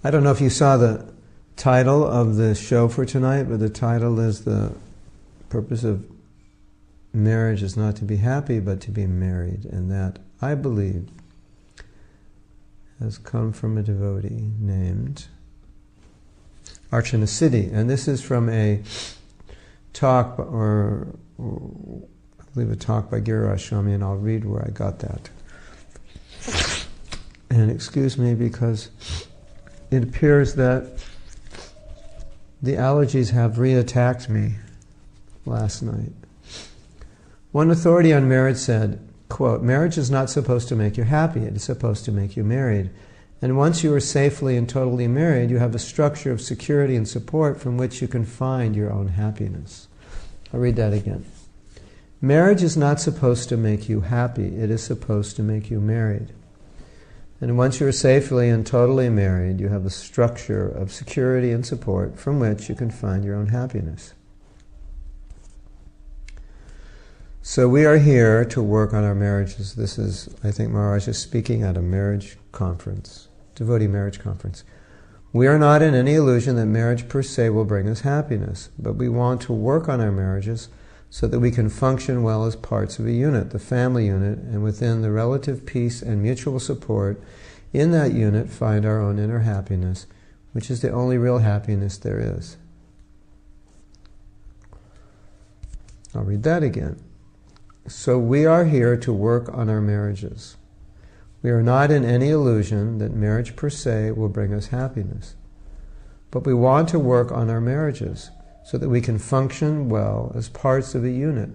I don't know if you saw the title of the show for tonight, but the title is "The Purpose of Marriage is not to be happy, but to be married." And that, I believe, has come from a devotee named Archana Siddhi. And this is from a talk, or I believe a talk by Giriraj Swami, and I'll read where I got that. And excuse me, because it appears that the allergies have reattacked me last night. One authority on marriage said, quote, "Marriage is not supposed to make you happy, it is supposed to make you married. And once you are safely and totally married, you have a structure of security and support from which you can find your own happiness." I'll read that again. Marriage is not supposed to make you happy, it is supposed to make you married. And once you are safely and totally married, you have a structure of security and support from which you can find your own happiness. So we are here to work on our marriages. This is, I think Maharaj is speaking at a marriage conference, devotee marriage conference. We are not in any illusion that marriage per se will bring us happiness, but we want to work on our marriages so that we can function well as parts of a unit, the family unit, and within the relative peace and mutual support in that unit find our own inner happiness, which is the only real happiness there is. I'll read that again. So we are here to work on our marriages. We are not in any illusion that marriage per se will bring us happiness, but we want to work on our marriages so that we can function well as parts of a unit,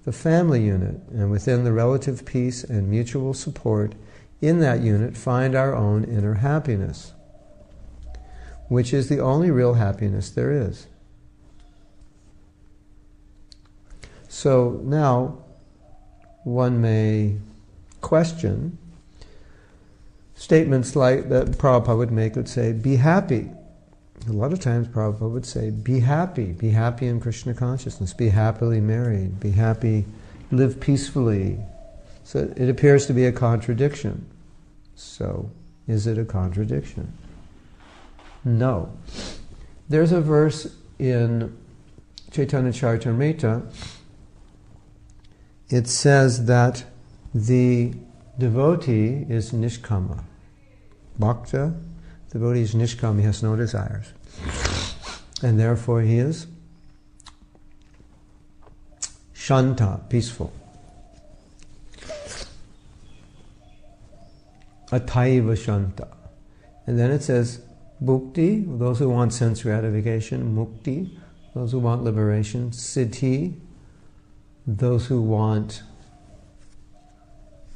the family unit, and within the relative peace and mutual support in that unit find our own inner happiness, which is the only real happiness there is. So now one may question statements like that Prabhupada would make, would say, be happy. A lot of times Prabhupada would say, be happy in Krishna consciousness, be happily married, be happy, live peacefully. So it appears to be a contradiction. So, is it a contradiction? No. There's a verse in Chaitanya Charitamrita. It says that the devotee is nishkama. Bhakta, devotee is nishkama, he has no desires. And therefore he is shanta, peaceful. Ataiva shanta. And then it says bhukti, those who want sense gratification, mukti, those who want liberation, siddhi, those who want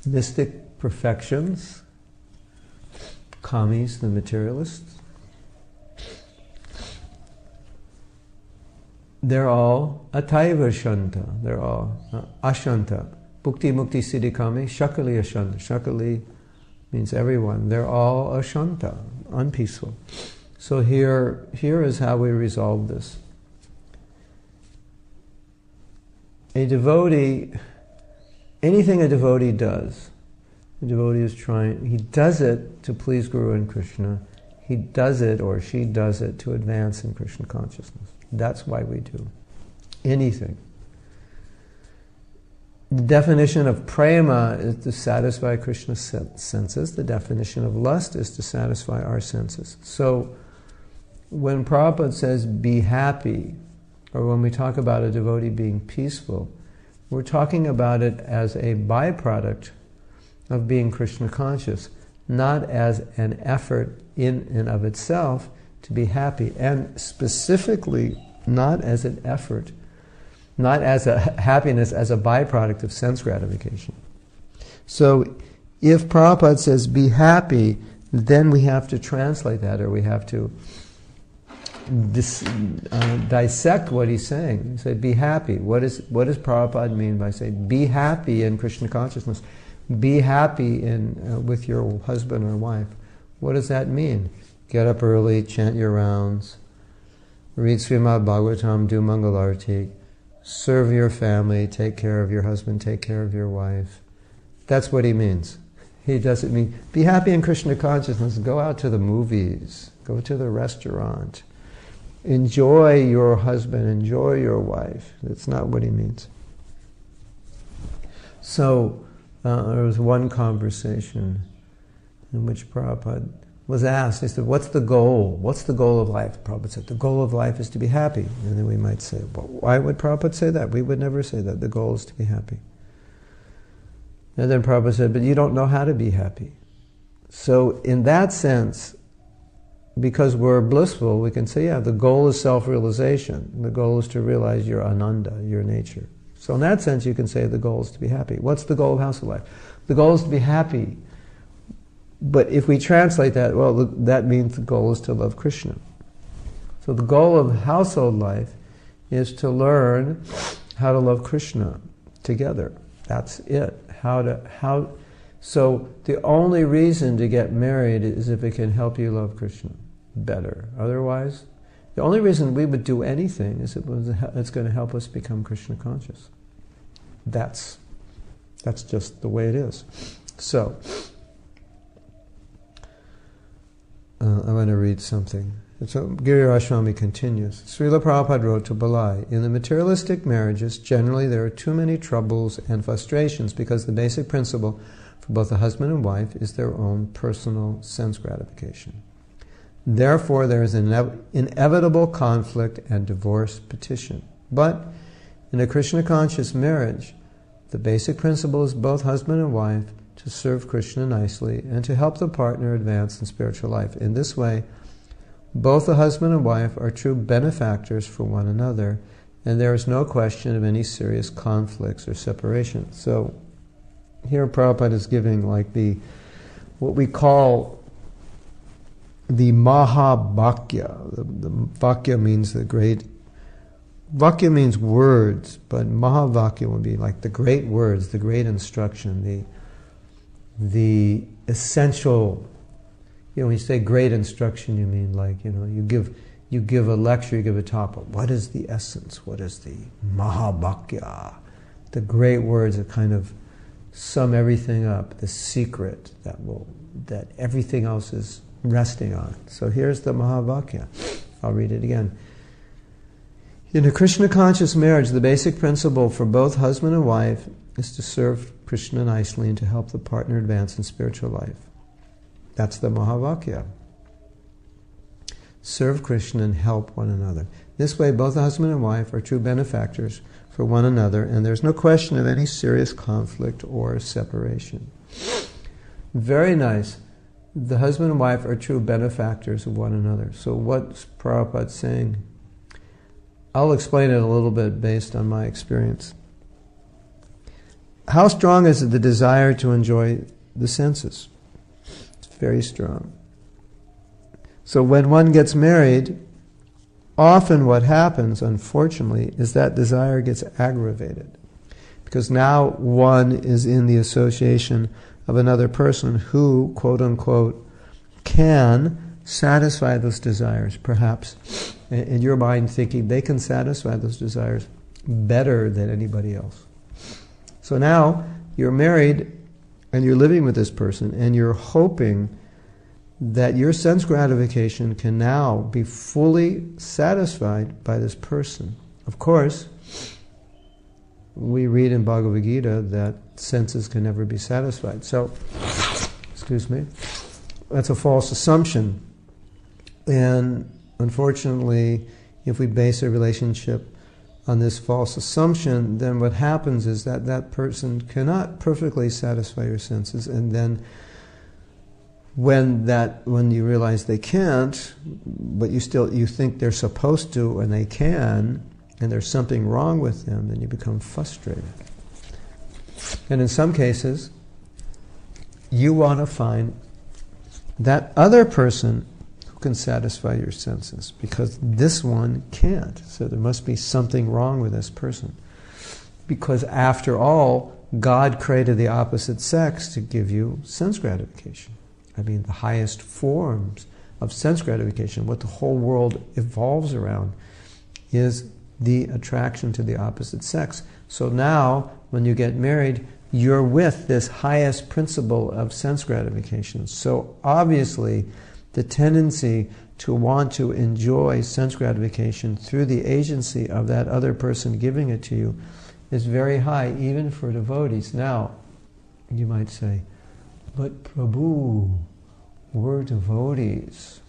mystic perfections, kamis, the materialists, they're all ataiva shanta, they're all ashanta. Bhukti, mukti, siddhi, kami, shakali ashanta. Shakali means everyone. They're all ashanta, unpeaceful. So here is how we resolve this. A devotee, anything a devotee does, the devotee is trying, he does it to please Guru and Krishna. He does it, or she does it, to advance in Krishna consciousness. That's why we do anything. The definition of prema is to satisfy Krishna's senses. The definition of lust is to satisfy our senses. So when Prabhupada says, be happy, or when we talk about a devotee being peaceful, we're talking about it as a byproduct of being Krishna conscious, not as an effort in and of itself to be happy, and specifically not as an effort, not as a happiness as a byproduct of sense gratification. So if Prabhupada says be happy, then we have to translate that, or we have to dissect what he's saying. You say, be happy. What does Prabhupada mean by saying, be happy in Krishna consciousness? Be happy with your husband or wife. What does that mean? Get up early, chant your rounds, read Srimad Bhagavatam, do Mangalarti, serve your family, take care of your husband, take care of your wife. That's what he means. He doesn't mean, be happy in Krishna consciousness, go out to the movies, go to the restaurant, enjoy your husband, enjoy your wife. That's not what he means. So, there was one conversation in which Prabhupada was asked, he said, what's the goal? What's the goal of life? Prabhupada said, the goal of life is to be happy. And then we might say, well, why would Prabhupada say that? We would never say that. The goal is to be happy. And then Prabhupada said, but you don't know how to be happy. So in that sense, because we're blissful, we can say, yeah, the goal is self-realization. The goal is to realize your ananda, your nature. So in that sense, you can say the goal is to be happy. What's the goal of household life? The goal is to be happy. But if we translate that, well, that means the goal is to love Krishna. So the goal of household life is to learn how to love Krishna together. That's it. So the only reason to get married is if it can help you love Krishna better. Otherwise, the only reason we would do anything is it's going to help us become Krishna conscious. That's just the way it is. So, I want to read something. So Giriraj Swami continues. Srila Prabhupada wrote to Balai, in the materialistic marriages, generally there are too many troubles and frustrations because the basic principle for both the husband and wife is their own personal sense gratification. Therefore, there is an inevitable conflict and divorce petition. But in a Krishna-conscious marriage, the basic principle is both husband and wife to serve Krishna nicely and to help the partner advance in spiritual life. In this way, both the husband and wife are true benefactors for one another, and there is no question of any serious conflicts or separation. So, here Prabhupada is giving like what we call the Mahabhakya. The Vakya means the great. Vakya means words, but Mahavakya would be like the great words, the great instruction, the essential. When you say great instruction, you mean like, you give a lecture, you give a talk, but what is the essence? What is the Mahabhakya? The great words that kind of sum everything up, the secret that everything else is resting on. So here's the Mahavakya. I'll read it again. In a Krishna-conscious marriage, the basic principle for both husband and wife is to serve Krishna nicely and to help the partner advance in spiritual life. That's the Mahavakya. Serve Krishna and help one another. This way, both the husband and wife are true benefactors for one another, and there's no question of any serious conflict or separation. Very nice. The husband and wife are true benefactors of one another. So what's Prabhupada saying? I'll explain it a little bit based on my experience. How strong is the desire to enjoy the senses? Very strong. So when one gets married, often what happens, unfortunately, is that desire gets aggravated. Because now one is in the association of another person who, quote unquote, can satisfy those desires, perhaps in your mind thinking they can satisfy those desires better than anybody else. So now you're married and you're living with this person, and you're hoping that your sense gratification can now be fully satisfied by this person. Of course, we read in Bhagavad Gita that senses can never be satisfied. So, that's a false assumption. And unfortunately, if we base a relationship on this false assumption, then what happens is that that person cannot perfectly satisfy your senses, and then when you realize they can't, but you think they're supposed to and they can, and there's something wrong with them, then you become frustrated. And in some cases, you want to find that other person who can satisfy your senses, because this one can't. So there must be something wrong with this person. Because after all, God created the opposite sex to give you sense gratification. I mean, the highest forms of sense gratification, what the whole world evolves around, is the attraction to the opposite sex. So now, when you get married, you're with this highest principle of sense gratification. So obviously, the tendency to want to enjoy sense gratification through the agency of that other person giving it to you is very high, even for devotees. Now, you might say, but Prabhu, we're devotees.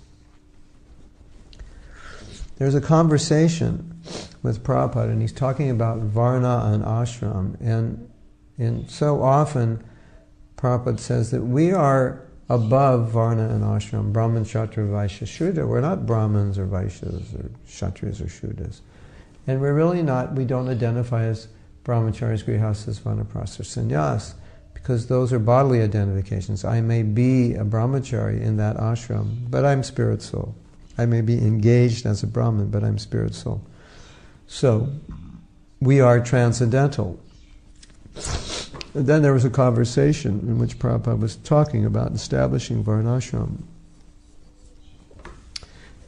There's a conversation with Prabhupada, and he's talking about Varna and Ashram, and so often Prabhupada says that we are above Varna and Ashram, Brahman, Kshatriya, Vaishya, Shudra. We're not Brahmins or Vaishyas or Kshatriyas or Shudras. And we're really not, we don't identify as Brahmacharis, Grihastas, Vanaprasthas, or Sannyas, because those are bodily identifications. I may be a Brahmachari in that ashram, but I'm spirit soul. I may be engaged as a Brahmin, but I'm spirit soul. So, we are transcendental. And then there was a conversation in which Prabhupada was talking about establishing Varnashram.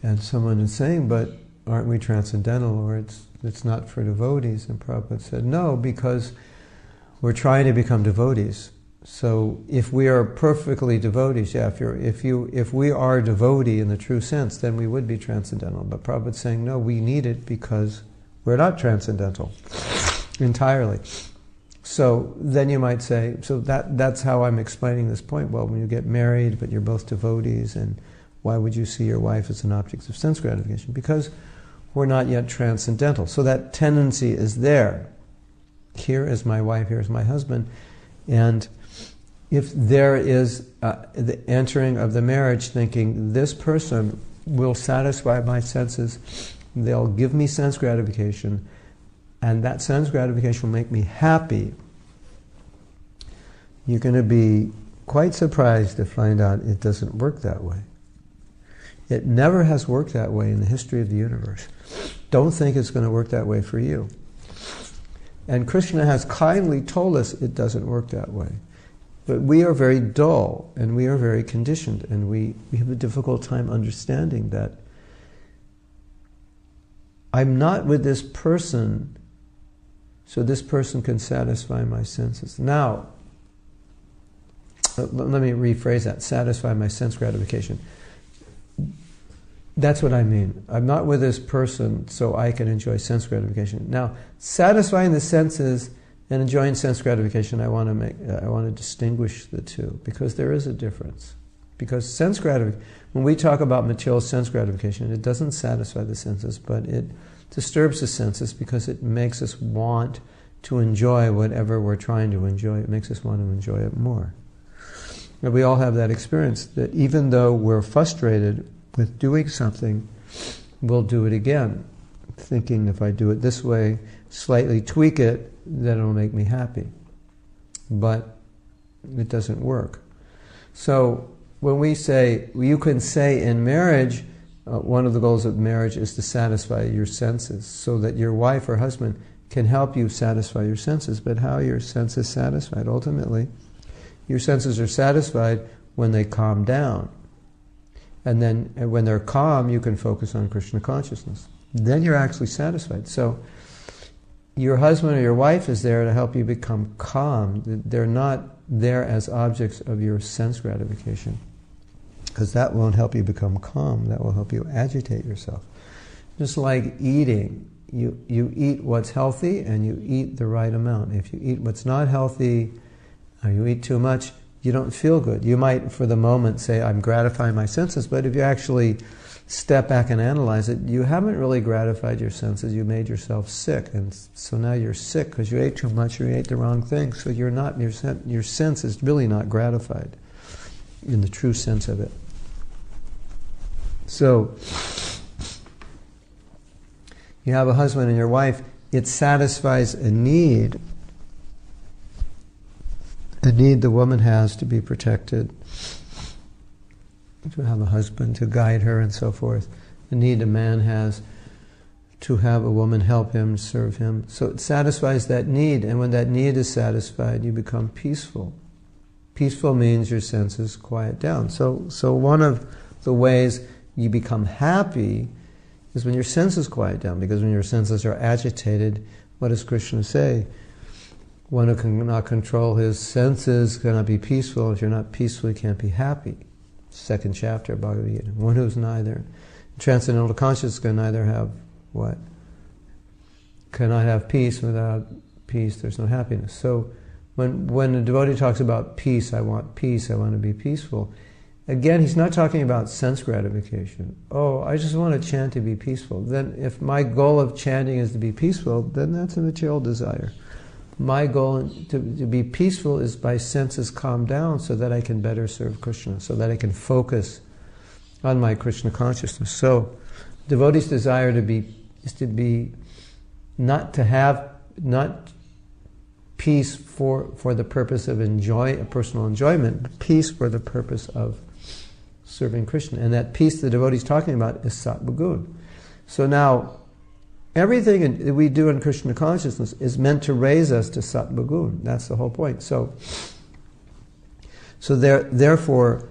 And someone is saying, but aren't we transcendental, or it's not for devotees? And Prabhupada said, no, because we're trying to become devotees. So if we are perfectly devotees, if we are devotee in the true sense, then we would be transcendental. But Prabhupada's saying, no, we need it because we're not transcendental entirely. So then you might say, so that's how I'm explaining this point. Well, when you get married, but you're both devotees, and why would you see your wife as an object of sense gratification? Because we're not yet transcendental. So that tendency is there. Here is my wife, here is my husband. And if there is the entering of the marriage thinking, this person will satisfy my senses, they'll give me sense gratification, and that sense gratification will make me happy, you're going to be quite surprised to find out it doesn't work that way. It never has worked that way in the history of the universe. Don't think it's going to work that way for you. And Krishna has kindly told us it doesn't work that way. But we are very dull, and we are very conditioned, and we have a difficult time understanding that I'm not with this person, so this person can satisfy my senses. Now, let me rephrase that, satisfy my sense gratification. That's what I mean. I'm not with this person so I can enjoy sense gratification. Now, satisfying the senses and enjoying sense gratification, I want to distinguish the two, because there is a difference. Because sense gratification, when we talk about material sense gratification, it doesn't satisfy the senses, but it disturbs the senses because it makes us want to enjoy whatever we're trying to enjoy. It makes us want to enjoy it more. And we all have that experience, that even though we're frustrated with doing something, we'll do it again, thinking if I do it this way, slightly tweak it, then it'll make me happy. But it doesn't work. So when we say, you can say in marriage, one of the goals of marriage is to satisfy your senses, so that your wife or husband can help you satisfy your senses. But how are your senses satisfied? Ultimately, your senses are satisfied when they calm down. And then when they're calm, you can focus on Krishna consciousness. Then you're actually satisfied. So your husband or your wife is there to help you become calm. They're not there as objects of your sense gratification, because that won't help you become calm. That will help you agitate yourself. Just like eating. You eat what's healthy and you eat the right amount. If you eat what's not healthy, or you eat too much, you don't feel good. You might, for the moment, say, I'm gratifying my senses, but if you actually step back and analyze it, you haven't really gratified your senses. You made yourself sick, and so now you're sick because you ate too much or you ate the wrong thing. So you're not, your sense is really not gratified in the true sense of it. So you have a husband and your wife, it satisfies a need the woman has to be protected, to have a husband to guide her and so forth. The need a man has to have a woman help him, serve him. So it satisfies that need, and when that need is satisfied, you become peaceful. Peaceful means your senses quiet down. So one of the ways you become happy is when your senses quiet down, because when your senses are agitated, what does Krishna say? One who cannot control his senses cannot be peaceful. If you're not peaceful, you can't be happy. Second chapter of Bhagavad Gita. One who's neither transcendental consciousness can neither have what? Cannot have peace. Without peace, there's no happiness. So when a devotee talks about peace, I want to be peaceful, again, he's not talking about sense gratification. Oh, I just want to chant to be peaceful. Then if my goal of chanting is to be peaceful, then that's a material desire. My goal to be peaceful is my senses calm down so that I can better serve Krishna, so that I can focus on my Krishna consciousness. So, devotee's desire is to be not peace for the purpose of personal enjoyment, but peace for the purpose of serving Krishna. And that peace the devotee is talking about is sattva gun. So now, everything that we do in Krishna consciousness is meant to raise us to sattva gun. That's the whole point. So therefore,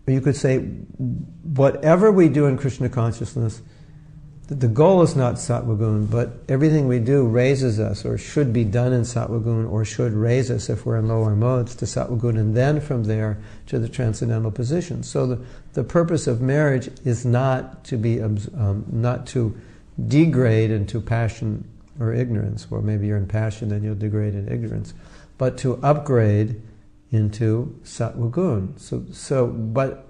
you could say, whatever we do in Krishna consciousness, the goal is not sattva gun, but everything we do raises us, or should be done in sattva gun, or should raise us, if we're in lower modes, to sattva gun, and then from there to the transcendental position. So the purpose of marriage is not to be not to degrade into passion or ignorance. Well, maybe you're in passion, then you'll degrade in ignorance, but to upgrade into sattva gun. But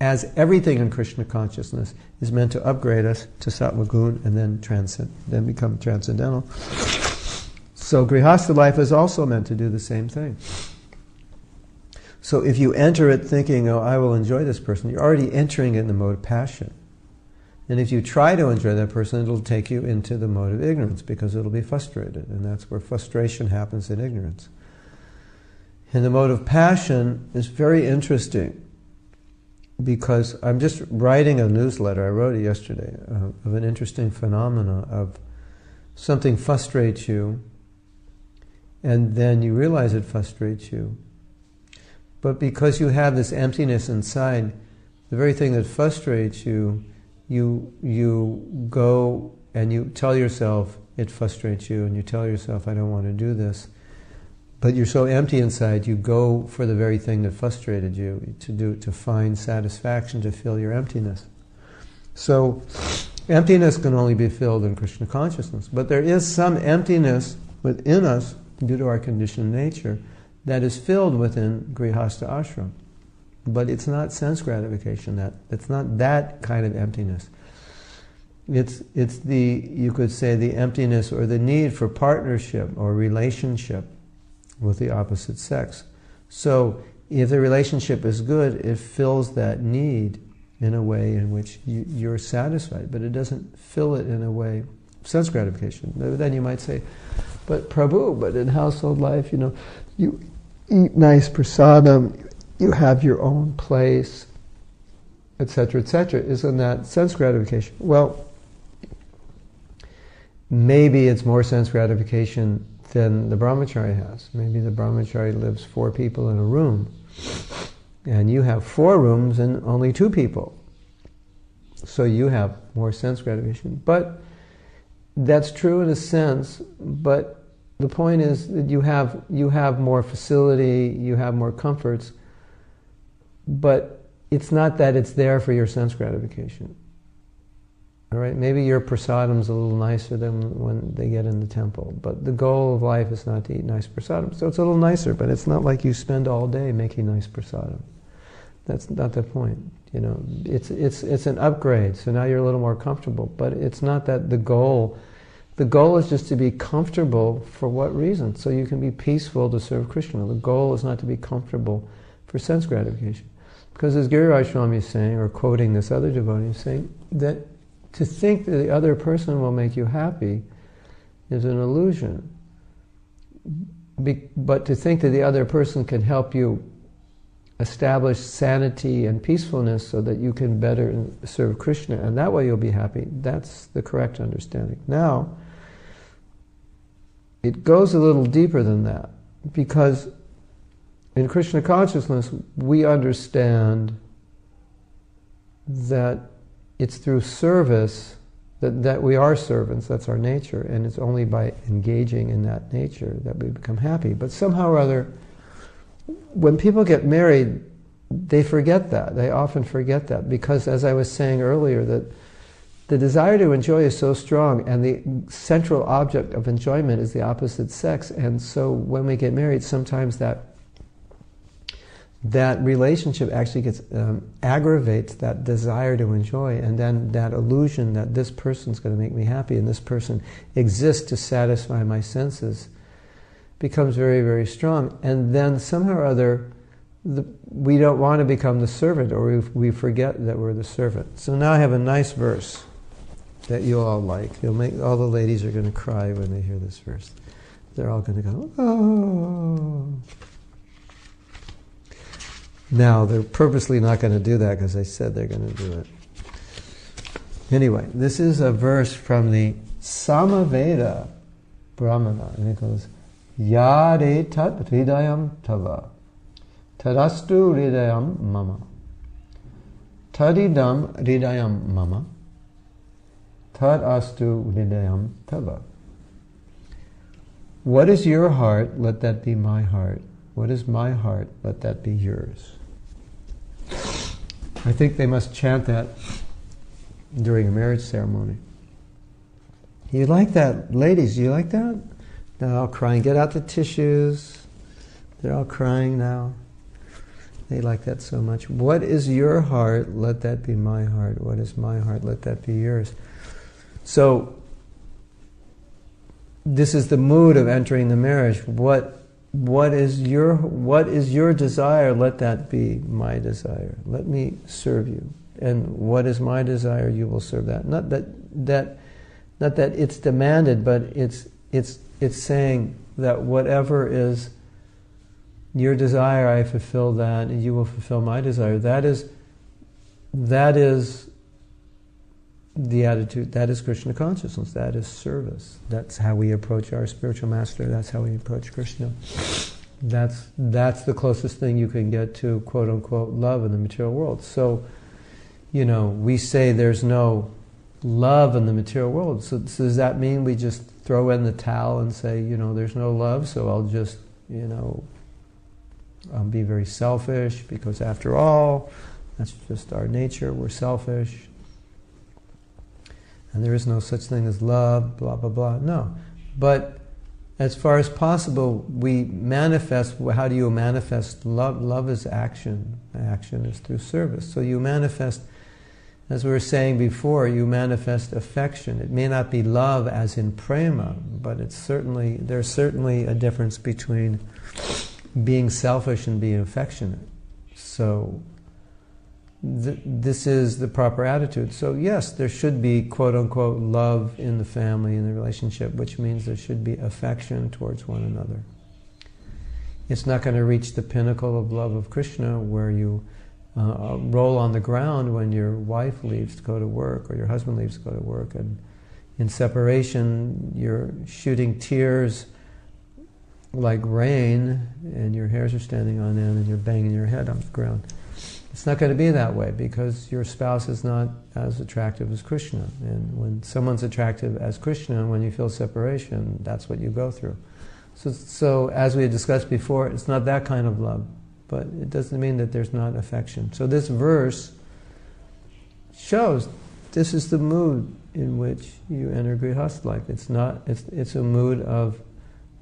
as everything in Krishna consciousness is meant to upgrade us to sattva gun and then become transcendental. So grihastha life is also meant to do the same thing. So if you enter it thinking, oh, I will enjoy this person, you're already entering it in the mode of passion. And if you try to enjoy that person, it'll take you into the mode of ignorance, because it'll be frustrated. And that's where frustration happens, in ignorance. And the mode of passion is very interesting, because I'm just writing a newsletter, I wrote it yesterday, of an interesting phenomena of something frustrates you, and then you realize it frustrates you. But because you have this emptiness inside, the very thing that frustrates you, you go and you tell yourself it frustrates you, and you tell yourself, I don't want to do this. But you're so empty inside, you go for the very thing that frustrated you, to find satisfaction, to fill your emptiness. So, emptiness can only be filled in Krishna consciousness. But there is some emptiness within us, due to our conditioned nature, that is filled within grihastha ashram. But it's not sense gratification. It's not that kind of emptiness. It's you could say, the emptiness or the need for partnership or relationship with the opposite sex. So if the relationship is good, it fills that need in a way in which you're satisfied, but it doesn't fill it in a way of sense gratification. Then you might say, but Prabhu, but in household life, you eat nice prasadam, you have your own place, etc., etc. Isn't that sense gratification? Well, maybe it's more sense gratification than the brahmachari has. Maybe the brahmachari lives 4 people in a room, and you have 4 rooms and only 2 people. So you have more sense gratification. But that's true in a sense, but the point is that you have more facility, you have more comforts, but it's not that it's there for your sense gratification. All right, maybe your prasadam's a little nicer than when they get in the temple, but the goal of life is not to eat nice prasadam. So it's a little nicer, but it's not like you spend all day making nice prasadam. That's not the point. It's an upgrade. So now you're a little more comfortable, but it's not that the goal. The goal is just to be comfortable. For what reason? So you can be peaceful to serve Krishna. The goal is not to be comfortable for sense gratification. Because as Giriraj Swami is saying, or quoting this other devotee, is saying that to think that the other person will make you happy is an illusion. But to think that the other person can help you establish sanity and peacefulness so that you can better serve Krishna, and that way you'll be happy, that's the correct understanding. Now, it goes a little deeper than that, because in Krishna consciousness we understand that it's through service that we are servants, that's our nature, and it's only by engaging in that nature that we become happy. But somehow or other, when people get married, they forget that. They often forget that because, as I was saying earlier, that the desire to enjoy is so strong, and the central object of enjoyment is the opposite sex. And so when we get married, sometimes that relationship actually aggravates that desire to enjoy, and then that illusion that this person's going to make me happy and this person exists to satisfy my senses becomes very, very strong. And then somehow or other, we don't want to become the servant, or we forget that we're the servant. So now I have a nice verse that you'll all like. All the ladies are going to cry when they hear this verse. They're all going to go, oh. Now, they're purposely not going to do that because they said they're going to do it. Anyway, this is a verse from the Samaveda Brahmana, and it goes, Yare tat hridayam tava, tadastu hridayam mama, tadidam hridayam mama, tadastu hridayam tava. What is your heart? Let that be my heart. What is my heart? Let that be yours. I think they must chant that during a marriage ceremony. You like that? Ladies, you like that? They're all crying. Get out the tissues. They're all crying now. They like that so much. What is your heart? Let that be my heart. What is my heart? Let that be yours. So, this is the mood of entering the marriage. What is your desire? Let that be my desire. Let me serve you. And what is my desire? You will serve that. Not that it's demanded, but it's saying that whatever is your desire, I fulfill that, and you will fulfill my desire. That is the attitude. That is Krishna consciousness. That is service. That's how we approach our spiritual master. That's how we approach Krishna. That's the closest thing you can get to quote unquote love in the material world. So, we say there's no love in the material world. So does that mean we just throw in the towel and say, there's no love, so I'll just, I'll be very selfish, because after all, that's just our nature, we're selfish. And there is no such thing as love, blah, blah, blah. No. But as far as possible, we manifest. How do you manifest love? Love is action. Action is through service. So you manifest, as we were saying before, you manifest affection. It may not be love as in prema, but there's certainly a difference between being selfish and being affectionate. So this is the proper attitude. So yes, there should be quote-unquote love in the family, in the relationship, which means there should be affection towards one another. It's not going to reach the pinnacle of love of Krishna where you roll on the ground when your wife leaves to go to work or your husband leaves to go to work, and in separation you're shooting tears like rain and your hairs are standing on end and you're banging your head on the ground. It's not going to be that way because your spouse is not as attractive as Krishna. And when someone's attractive as Krishna, when you feel separation, that's what you go through. So as we had discussed before, it's not that kind of love, but it doesn't mean that there's not affection. So this verse shows this is the mood in which you enter Grihastha life. It's a mood of,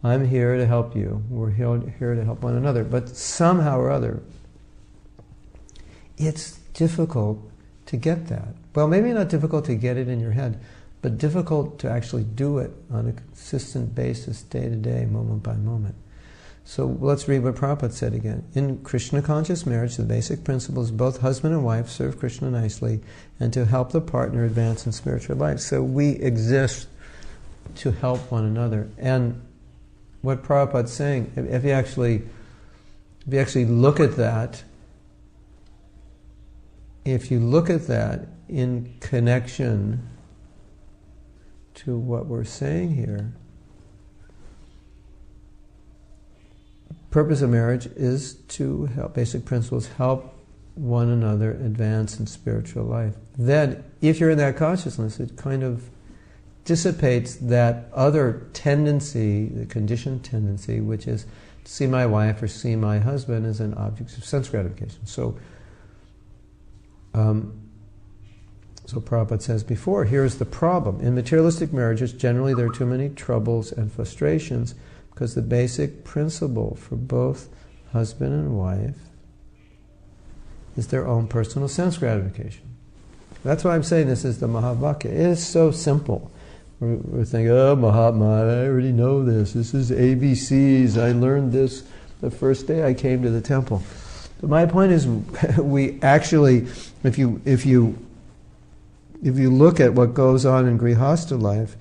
I'm here to help you. We're here to help one another. But somehow or other, it's difficult to get that. Well, maybe not difficult to get it in your head, but difficult to actually do it on a consistent basis, day to day, moment by moment. So let's read what Prabhupada said again. In Krishna conscious marriage, the basic principle is both husband and wife serve Krishna nicely and to help the partner advance in spiritual life. So we exist to help one another. And what Prabhupada's saying, if you actually look at that, if you look at that in connection to what we're saying here, purpose of marriage is to help, basic principles, help one another advance in spiritual life. Then, if you're in that consciousness, it kind of dissipates that other tendency, the conditioned tendency, which is to see my wife or see my husband as an object of sense gratification. So Prabhupada says before, here's the problem. In materialistic marriages, generally there are too many troubles and frustrations because the basic principle for both husband and wife is their own personal sense gratification. That's why I'm saying this is the Mahavakya. It is so simple. We're thinking, oh, Mahatma, I already know this. This is ABCs. I learned this the first day I came to the temple. But my point is, we actually, if you look at what goes on in Grihastha life,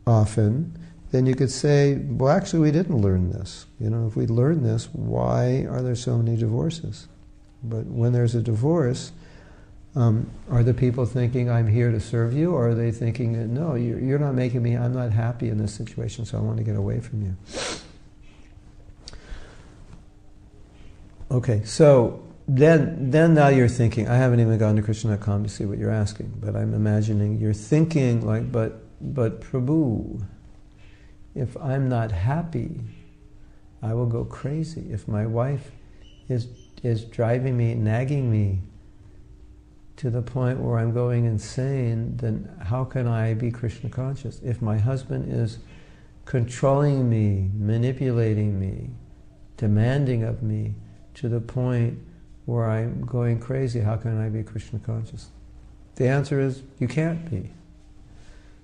often, then you could say, well, actually, we didn't learn this. If we learned this, why are there so many divorces? But when there's a divorce, are the people thinking, I'm here to serve you, or are they thinking, no, you're not making me, I'm not happy in this situation, so I want to get away from you? Okay, so then now you're thinking, I haven't even gone to Krishna.com to see what you're asking, but I'm imagining you're thinking like, but Prabhu, if I'm not happy, I will go crazy. If my wife is driving me, nagging me to the point where I'm going insane, then how can I be Krishna conscious? If my husband is controlling me, manipulating me, demanding of me to the point where I'm going crazy, how can I be Krishna conscious? The answer is, you can't be.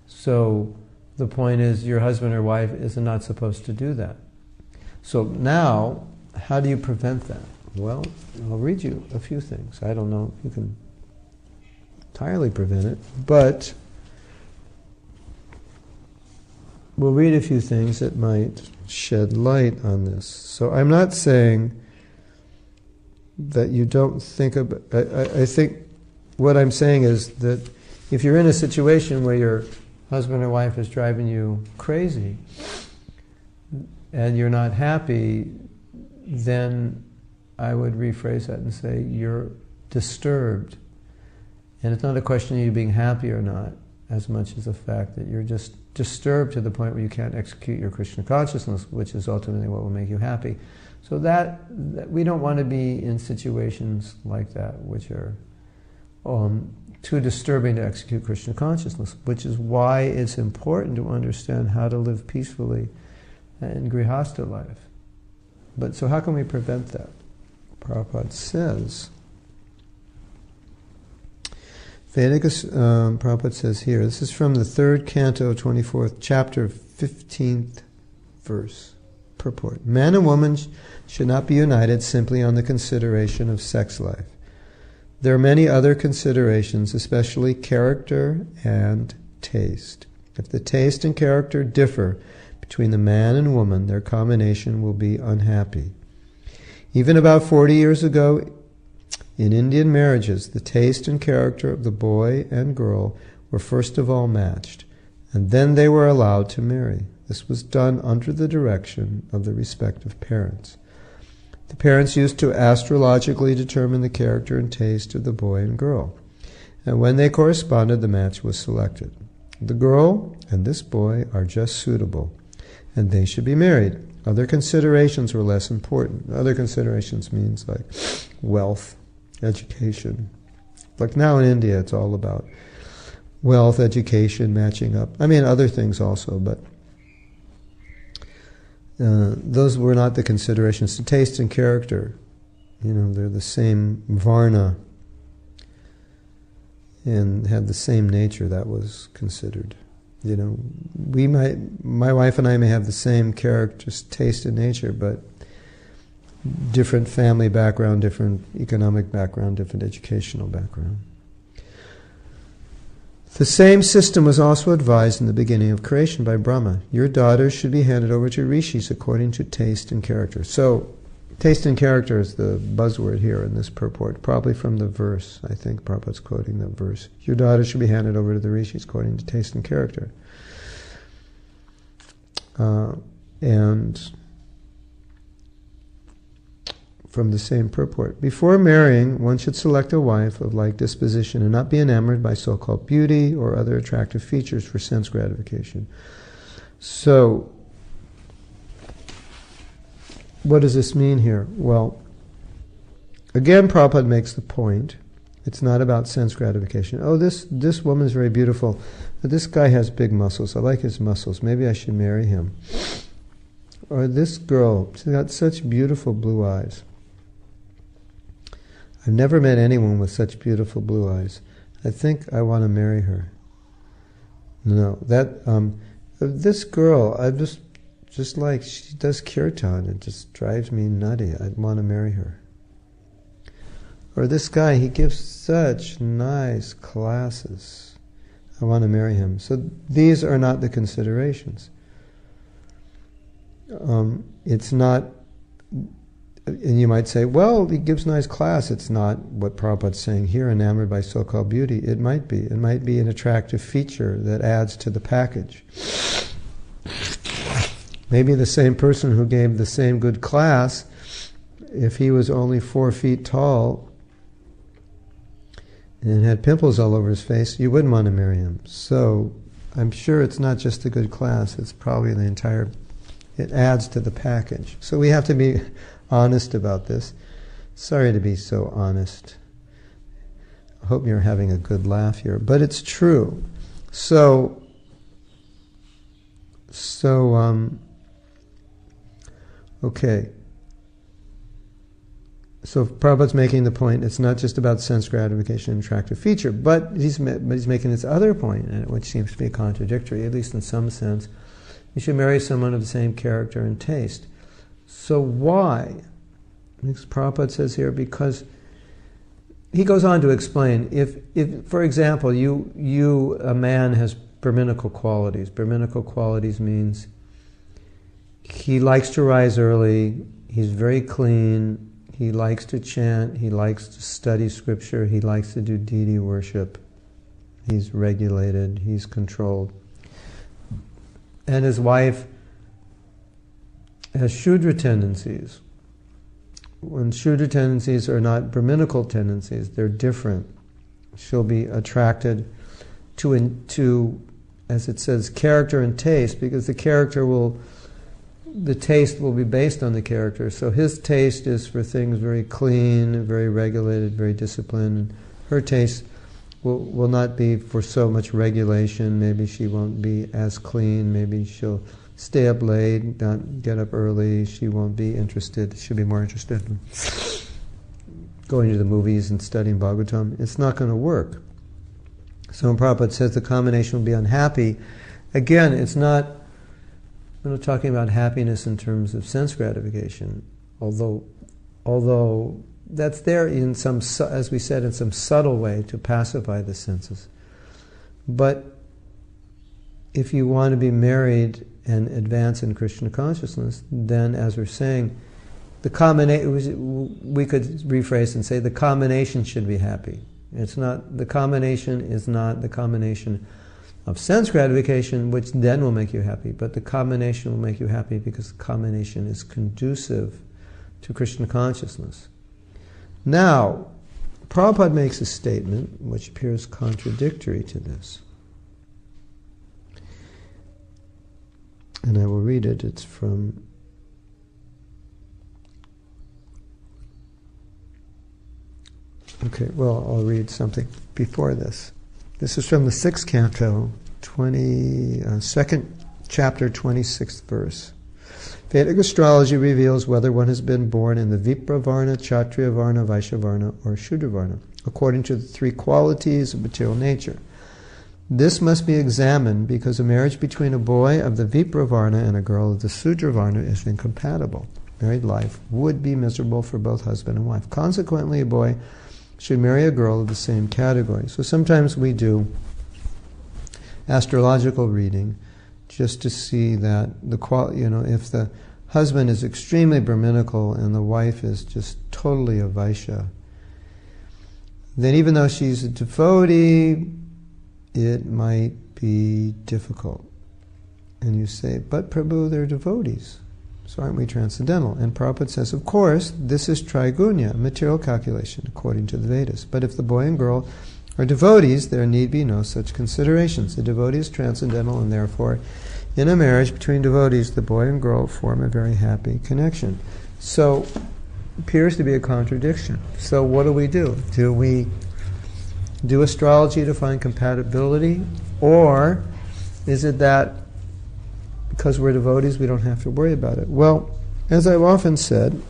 So the point is, your husband or wife is not supposed to do that. So now, how do you prevent that? Well, I'll read you a few things. I don't know if you can entirely prevent it, but we'll read a few things that might shed light on this. So I'm not saying that you don't think about... I think what I'm saying is that if you're in a situation where your husband or wife is driving you crazy and you're not happy, then I would rephrase that and say you're disturbed. And it's not a question of you being happy or not, as much as the fact that you're just disturbed to the point where you can't execute your Krishna consciousness, which is ultimately what will make you happy. So that we don't want to be in situations like that, which are too disturbing to execute Krishna consciousness, which is why it's important to understand how to live peacefully in Grihastha life. But so how can we prevent that? Prabhupada says, Prabhupada says here, this is from the 3rd canto, 24th chapter, 15th verse, purport. Man and woman should not be united simply on the consideration of sex life. There are many other considerations, especially character and taste. If the taste and character differ between the man and woman, their combination will be unhappy. Even about 40 years ago, in Indian marriages, the taste and character of the boy and girl were first of all matched, and then they were allowed to marry. This was done under the direction of the respective parents. The parents used to astrologically determine the character and taste of the boy and girl, and when they corresponded, the match was selected. The girl and this boy are just suitable, and they should be married. Other considerations were less important. Other considerations means like wealth, education. Like now in India, it's all about wealth, education, matching up. I mean, other things also, but those were not the considerations. The taste and character, they're the same varna and had the same nature. That was considered. My wife and I may have the same characters, taste and nature, but different family background, different economic background, different educational background. The same system was also advised in the beginning of creation by Brahma. Your daughters should be handed over to rishis according to taste and character. So, taste and character is the buzzword here in this purport, probably from the verse. I think Prabhupada's quoting the verse. Your daughters should be handed over to the rishis according to taste and character. And from the same purport. Before marrying, one should select a wife of like disposition and not be enamored by so-called beauty or other attractive features for sense gratification. So, what does this mean here? Well, again, Prabhupada makes the point, it's not about sense gratification. Oh, this woman's very beautiful, but this guy has big muscles. I like his muscles. Maybe I should marry him. Or this girl, she's got such beautiful blue eyes. I've never met anyone with such beautiful blue eyes. I think I want to marry her. No, this girl, I just like, she does kirtan, it just drives me nutty. I'd want to marry her. Or this guy, he gives such nice classes. I want to marry him. So these are not the considerations. It's not, and you might say, well, he gives nice class. It's not what Prabhupada's saying here, enamored by so-called beauty. It might be. It might be an attractive feature that adds to the package. Maybe the same person who gave the same good class, if he was only 4 feet tall and had pimples all over his face, you wouldn't want to marry him. So I'm sure it's not just a good class, it's probably the entire, it adds to the package. So we have to be honest about this. Sorry to be so honest. I hope you're having a good laugh here, but it's true. Okay. So Prabhupada's making the point, it's not just about sense gratification and attractive feature, but he's making this other point, which seems to be contradictory, at least in some sense. You should marry someone of the same character and taste. So why? Because Prabhupada says here, because he goes on to explain, if for example, a man has Brahminical qualities. Brahminical qualities means he likes to rise early, he's very clean, he likes to chant, he likes to study scripture, he likes to do deity worship, he's regulated, he's controlled. And his wife has Shudra tendencies. When Shudra tendencies are not Brahminical tendencies, they're different. She'll be attracted to, as it says, character and taste, because the taste will be based on the character. So his taste is for things very clean, very regulated, very disciplined. Her taste will not be for so much regulation. Maybe she won't be as clean. Maybe she'll stay up late, not get up early. She won't be interested. She'll be more interested in going to the movies and studying Bhagavatam. It's not going to work. So when Prabhupada says the combination will be unhappy, again, it's not, we're not talking about happiness in terms of sense gratification, although that's there in some, as we said, in some subtle way to pacify the senses. But if you want to be married and advance in Krishna consciousness, then, as we're saying, we could rephrase and say the combination should be happy. The combination is not the combination of sense gratification, which then will make you happy, but the combination will make you happy because the combination is conducive to Krishna consciousness. Now, Prabhupada makes a statement which appears contradictory to this. And I will read it. It's from I'll read something before this. This is from the 6th canto, 22nd chapter, 26th verse. Vedic astrology reveals whether one has been born in the Vipra Varna, Kshatriya Varna, Vaishya Varna, or Shudra Varna, according to the 3 qualities of material nature. This must be examined because a marriage between a boy of the Vipra Varna and a girl of the Shudra Varna is incompatible. Married life would be miserable for both husband and wife. Consequently, a boy should marry a girl of the same category. So sometimes we do astrological reading just to see that if the husband is extremely Brahminical and the wife is just totally a Vaishya, then even though she's a devotee, it might be difficult. And you say, but Prabhu, they're devotees. So aren't we transcendental? And Prabhupada says, of course, this is trigunya, material calculation, according to the Vedas. But if the boy and girl are devotees, there need be no such considerations. The devotee is transcendental, and therefore, in a marriage between devotees, the boy and girl form a very happy connection. So, appears to be a contradiction. So what do? Do we do astrology to find compatibility? Or is it that because we're devotees, we don't have to worry about it? Well, as I've often said,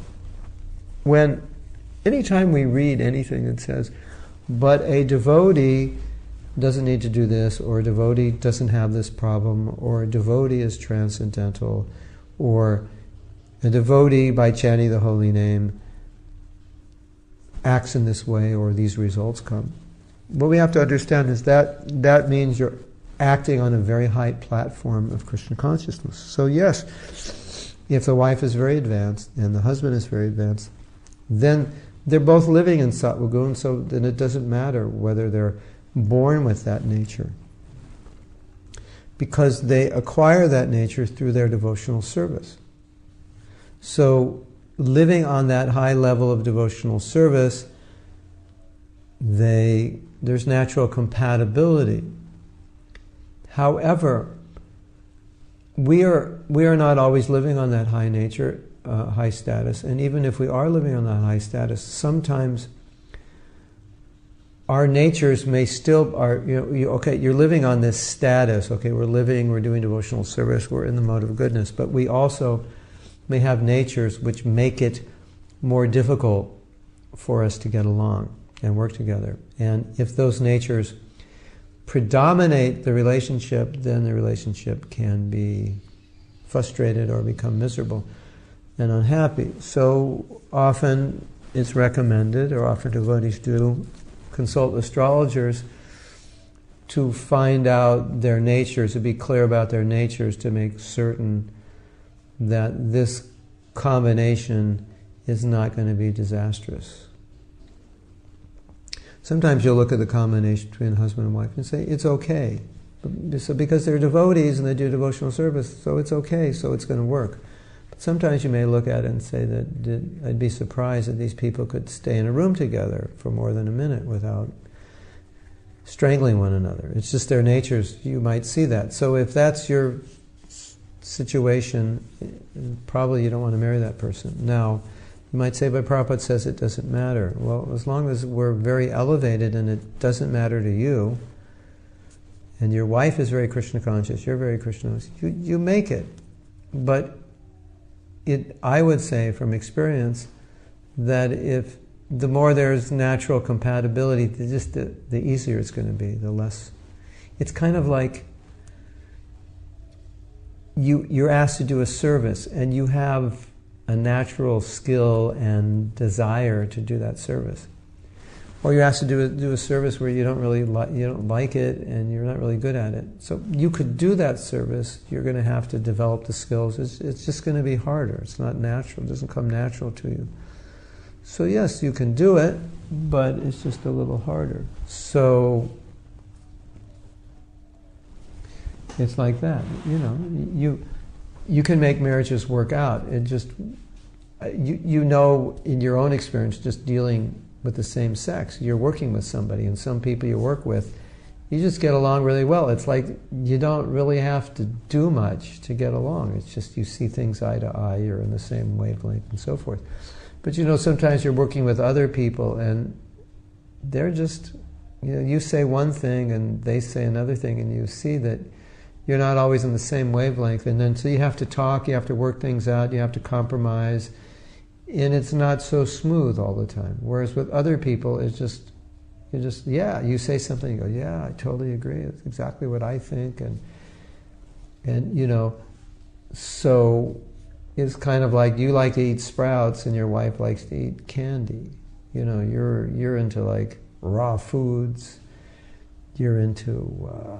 anytime we read anything that says, but a devotee doesn't need to do this, or a devotee doesn't have this problem, or a devotee is transcendental, or a devotee, by chanting the holy name, acts in this way, or these results come. What we have to understand is that means you're acting on a very high platform of Krishna consciousness. So yes, if the wife is very advanced and the husband is very advanced, then they're both living in Sattva Gun, so then it doesn't matter whether they're born with that nature, because they acquire that nature through their devotional service. So living on that high level of devotional service, there's natural compatibility. However, we are not always living on that high nature, high status, and even if we are living on that high status, sometimes our natures may still you're living on this status. Okay, we're doing devotional service, we're in the mode of goodness, but we also may have natures which make it more difficult for us to get along and work together. And if those natures predominate the relationship, then the relationship can be frustrated or become miserable and unhappy. So often it's recommended, or often devotees do, consult astrologers to find out their natures, to be clear about their natures, to make certain that this combination is not going to be disastrous. Sometimes you'll look at the combination between husband and wife and say, it's okay. So because they're devotees and they do devotional service, so it's okay, so it's going to work. But sometimes you may look at it and say that I'd be surprised that these people could stay in a room together for more than a minute without strangling one another. It's just their natures, you might see that. So if that's your situation, probably you don't want to marry that person. Now, you might say, but Prabhupada says it doesn't matter. Well, as long as we're very elevated and it doesn't matter to you, and your wife is very Krishna conscious, you're very Krishna conscious, you make it. But I would say from experience that if the more there's natural compatibility, the easier it's going to be, the less. It's kind of like you're asked to do a service, and you have a natural skill and desire to do that service. Or you're asked to do a service where you don't like it, and you're not really good at it. So you could do that service, you're going to have to develop the skills. It's just going to be harder. It's not natural. It doesn't come natural to you. So yes, you can do it, but it's just a little harder. So it's like that, you can make marriages work out. It just, you know in your own experience, just dealing with the same sex, you're working with somebody, and some people you work with, you just get along really well. It's like you don't really have to do much to get along. It's just you see things eye to eye, you're in the same wavelength and so forth. But sometimes you're working with other people and they're just, you say one thing and they say another thing, and you see that you're not always on the same wavelength, and then so you have to talk, you have to work things out, you have to compromise, and it's not so smooth all the time. Whereas with other people, it's just, you say something, you go, yeah, I totally agree, it's exactly what I think, and so it's kind of like you like to eat sprouts and your wife likes to eat candy. You're into like raw foods, you're into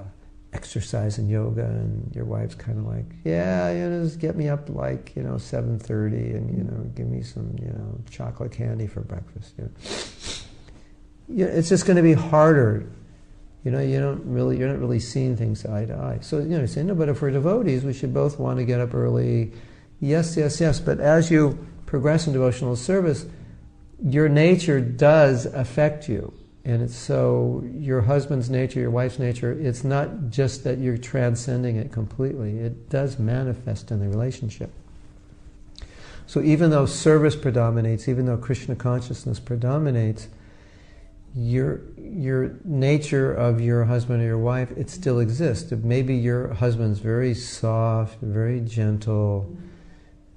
exercise and yoga, and your wife's kind of like, just get me up like 7:30 and give me some chocolate candy for breakfast. It's just going to be harder. You're not really seeing things eye to eye. So you say, no, but if we're devotees, we should both want to get up early, Yes, yes, yes. But as you progress in devotional service, your nature does affect you. And it's so your husband's nature, your wife's nature, it's not just that you're transcending it completely. It does manifest in the relationship. So even though service predominates, even though Krishna consciousness predominates, your nature of your husband or your wife, it still exists. Maybe your husband's very soft, very gentle,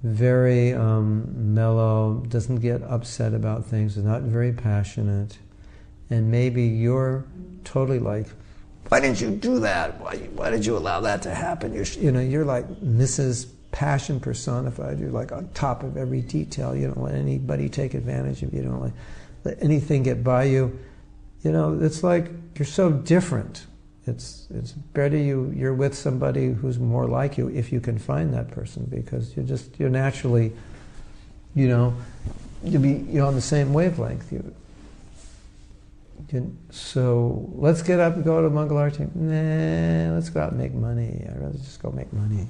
very mellow, doesn't get upset about things, is not very passionate. And maybe you're totally like, why didn't you do that? Why did you allow that to happen? You're like Mrs. Passion personified. You're like on top of every detail. You don't let anybody take advantage of you. You don't let anything get by you. It's like you're so different. It's better you're with somebody who's more like you if you can find that person, because you're naturally, you'll be on the same wavelength. So let's get up and go to Mangalarti. Nah, let's go out and make money. I'd rather just go make money.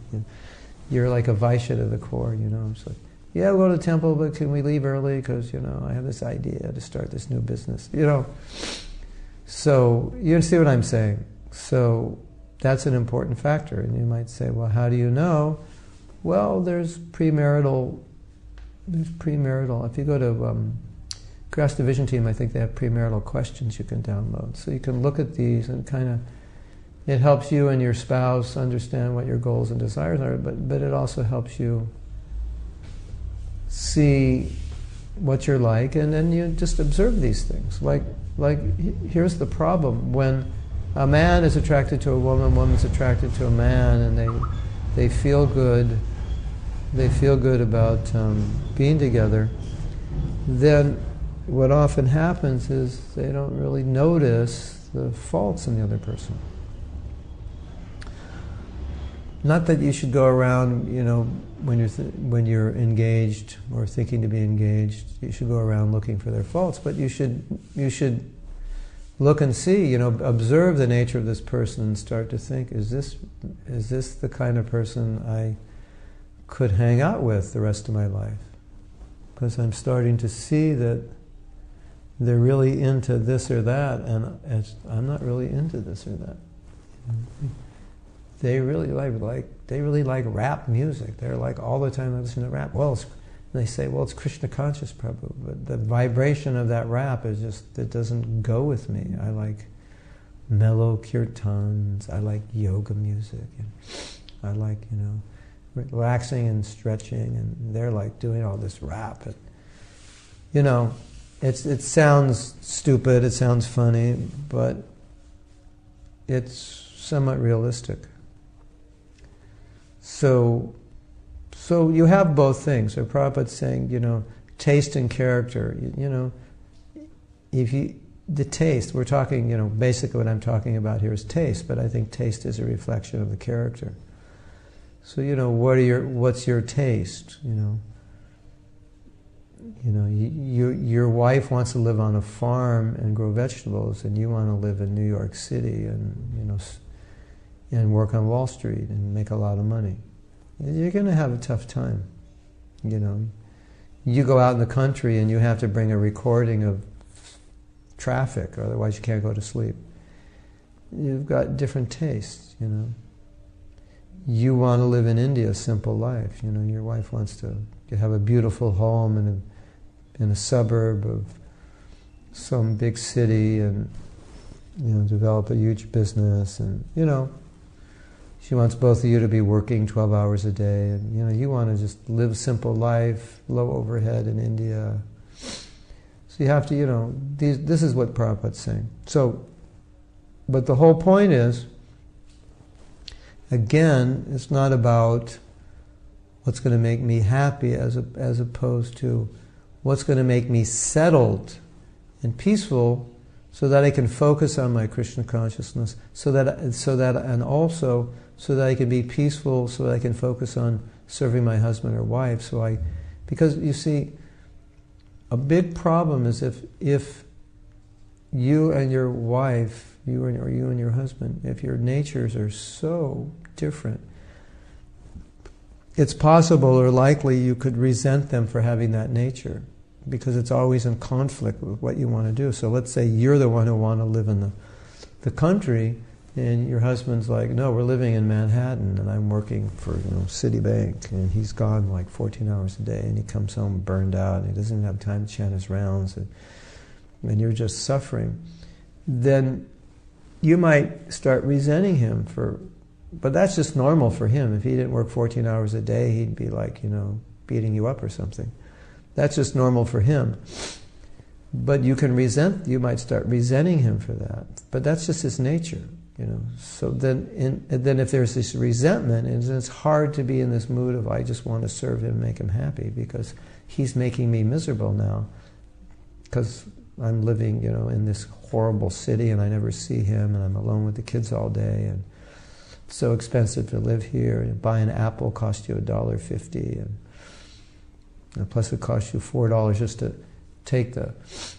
You're like a Vaishya to the core. It's like, yeah, we'll go to the temple, but can we leave early? Because I have this idea to start this new business. So you see what I'm saying. So that's an important factor. And you might say, well, how do you know? Well, there's premarital. If you go to Grass Division Team, I think they have premarital questions you can download. So you can look at these and it helps you and your spouse understand what your goals and desires are, but it also helps you see what you're like, and then you just observe these things. Like here's the problem. When a man is attracted to a woman's attracted to a man, and they feel good about being together, then what often happens is they don't really notice the faults in the other person. Not that you should go around, when you're engaged or thinking to be engaged, you should go around looking for their faults, but you should look and see, observe the nature of this person and start to think, is this the kind of person I could hang out with the rest of my life? Because I'm starting to see that they're really into this or that, and I'm not really into this or that. They really like rap music. They're like all the time listening to rap. Well, they say, well, it's Krishna conscious, Prabhu, but the vibration of that rap is just, it doesn't go with me. I like mellow kirtans. I like yoga music. And I like, relaxing and stretching, and they're like doing all this rap. And, it sounds stupid, it sounds funny, but it's somewhat realistic. So you have both things. So Prabhupada's saying, taste and character. The taste, we're talking, basically what I'm talking about here is taste, but I think taste is a reflection of the character. So, what's your taste? Your wife wants to live on a farm and grow vegetables, and you want to live in New York City and work on Wall Street and make a lot of money. You're going to have a tough time. You go out in the country and you have to bring a recording of traffic, or otherwise you can't go to sleep. You've got different tastes, You want to live in India, a simple life. Your wife wants to have a beautiful home in a suburb of some big city, and develop a huge business, and she wants both of you to be working 12 hours a day, and you want to just live a simple life, low overhead in India. So you have to, this is what Prabhupada's saying. So, but the whole point is, again, it's not about what's going to make me happy as opposed to what's going to make me settled and peaceful, so that I can focus on my Krishna consciousness, so that I can be peaceful, so that I can focus on serving my husband or wife. Because you see, a big problem is if you and your wife, you and your husband, if your natures are so different, it's possible or likely you could resent them for having that nature, because it's always in conflict with what you want to do. So let's say you're the one who want to live in the country, and your husband's like, no, we're living in Manhattan, and I'm working for Citibank, and he's gone like 14 hours a day, and he comes home burned out, and he doesn't even have time to chant his rounds, and you're just suffering. Then you might start resenting him but that's just normal for him. If he didn't work 14 hours a day, he'd be like, beating you up or something. That's just normal for him. But you might start resenting him for that. But that's just his nature, So then if there's this resentment, and it's hard to be in this mood of, I just want to serve him, make him happy, because he's making me miserable now. Because I'm living, in this horrible city, and I never see him, and I'm alone with the kids all day, and it's so expensive to live here. And buy an apple costs you $1.50, and plus it costs you $4 just to take the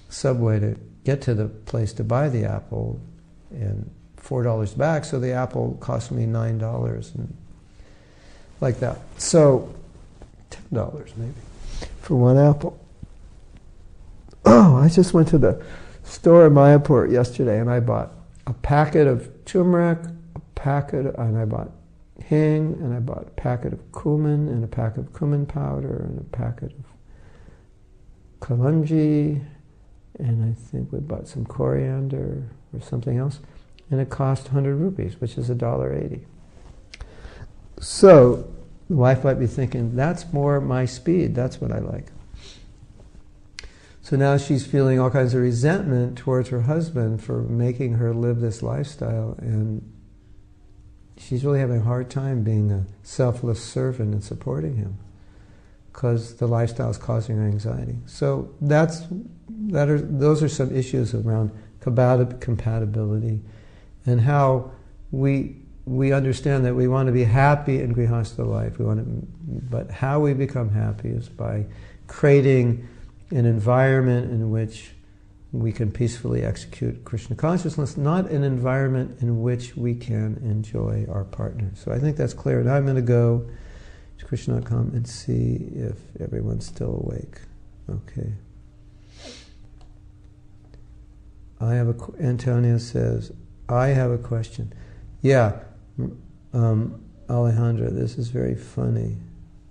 subway to get to the place to buy the apple, and $4 back, so the apple cost me $9, and like that. So $10 maybe for one apple. Oh, I just went to the store in Mayapur yesterday, and I bought a packet of turmeric, and I bought hing, and I bought a packet of cumin, and a packet of cumin powder, and a packet of kalonji, and I think we bought some coriander or something else, and it cost 100 rupees, which is $1.80. So the wife might be thinking, that's more my speed, that's what I like. So now she's feeling all kinds of resentment towards her husband for making her live this lifestyle, and she's really having a hard time being a selfless servant and supporting him, because the lifestyle is causing her anxiety. So those are some issues around compatibility, and how we understand that we want to be happy in Grihastha life. But how we become happy is by creating an environment in which we can peacefully execute Krishna consciousness, not an environment in which we can enjoy our partner. So I think that's clear. Now I'm going to go to Krishna.com and see if everyone's still awake. Okay. Antonio says, I have a question. Yeah, Alejandra, this is very funny.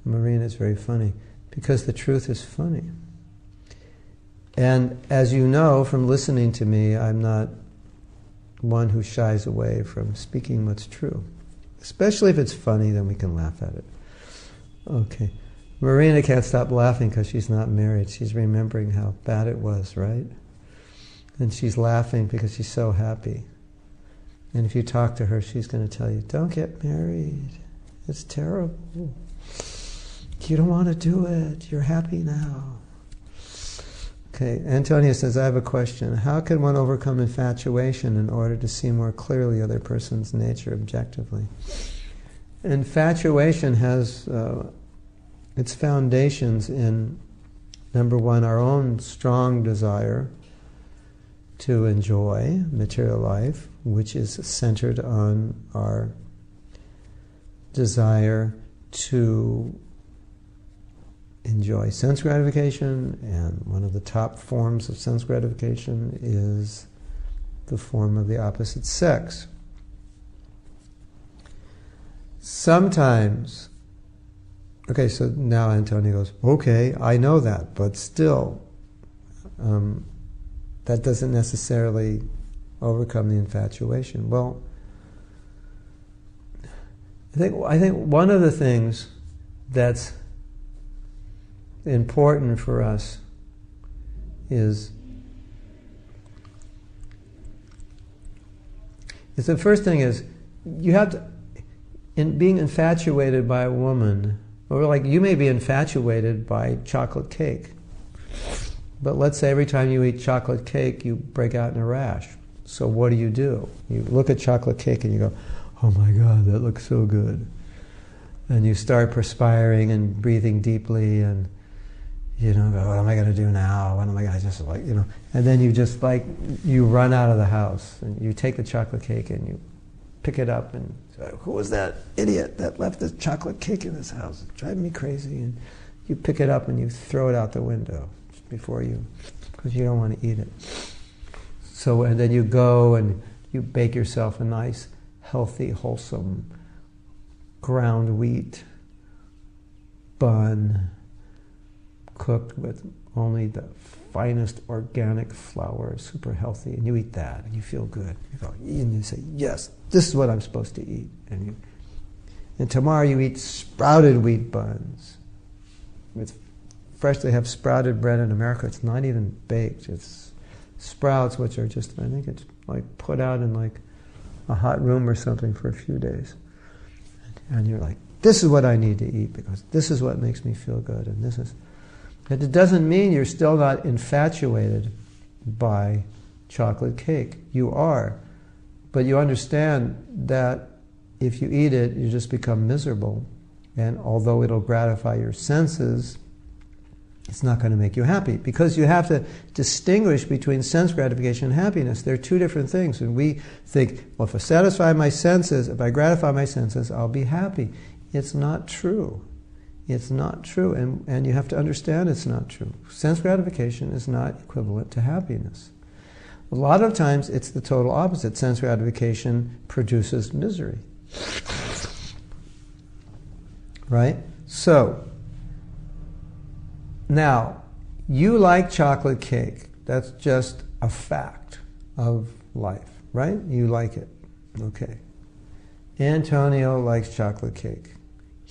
Marina, it's very funny, because the truth is funny. And as you know from listening to me, I'm not one who shies away from speaking what's true. Especially if it's funny, then we can laugh at it. Okay. Marina can't stop laughing because she's not married. She's remembering how bad it was, right? And she's laughing because she's so happy. And if you talk to her, she's going to tell you, don't get married. It's terrible. You don't want to do it. You're happy now. Okay, Antonia says, I have a question. How can one overcome infatuation in order to see more clearly the other person's nature objectively? Infatuation has its foundations in, number one, our own strong desire to enjoy material life, which is centered on our desire to enjoy sense gratification, and one of the top forms of sense gratification is the form of the opposite sex. Sometimes, okay, so now Antonio goes, okay, I know that, but still, that doesn't necessarily overcome the infatuation. Well, I think one of the things that's important for us is the first thing is, you have to, in being infatuated by a woman, or like you may be infatuated by chocolate cake, but let's say every time you eat chocolate cake you break out in a rash. So what do? You look at chocolate cake and you go, oh my God, that looks so good. And you start perspiring and breathing deeply, and go, what am I going to do now? What am I going to and then you run out of the house, and you take the chocolate cake and you pick it up and say, who was that idiot that left this chocolate cake in this house? It's driving me crazy. And you pick it up and you throw it out the window before you, because you don't want to eat it. So, and then you go and you bake yourself a nice, healthy, wholesome ground wheat bun, cooked with only the finest organic flour, super healthy, and you eat that, and you feel good. You go, and you say, yes, this is what I'm supposed to eat. And tomorrow you eat sprouted wheat buns. With fresh, they have sprouted bread in America. It's not even baked. It's sprouts, which are just, I think it's like put out in like a hot room or something for a few days. And you're like, this is what I need to eat because this is what makes me feel good, and this is. And it doesn't mean you're still not infatuated by chocolate cake. You are. But you understand that if you eat it, you just become miserable. And although it'll gratify your senses, it's not going to make you happy. Because you have to distinguish between sense gratification and happiness. They're two different things. And we think, well, if I satisfy my senses, if I gratify my senses, I'll be happy. It's not true. It's not true, and you have to understand it's not true. Sense gratification is not equivalent to happiness. A lot of times it's the total opposite. Sense gratification produces misery. Right? So, now, you like chocolate cake. That's just a fact of life, right? You like it. Okay. Antonio likes chocolate cake.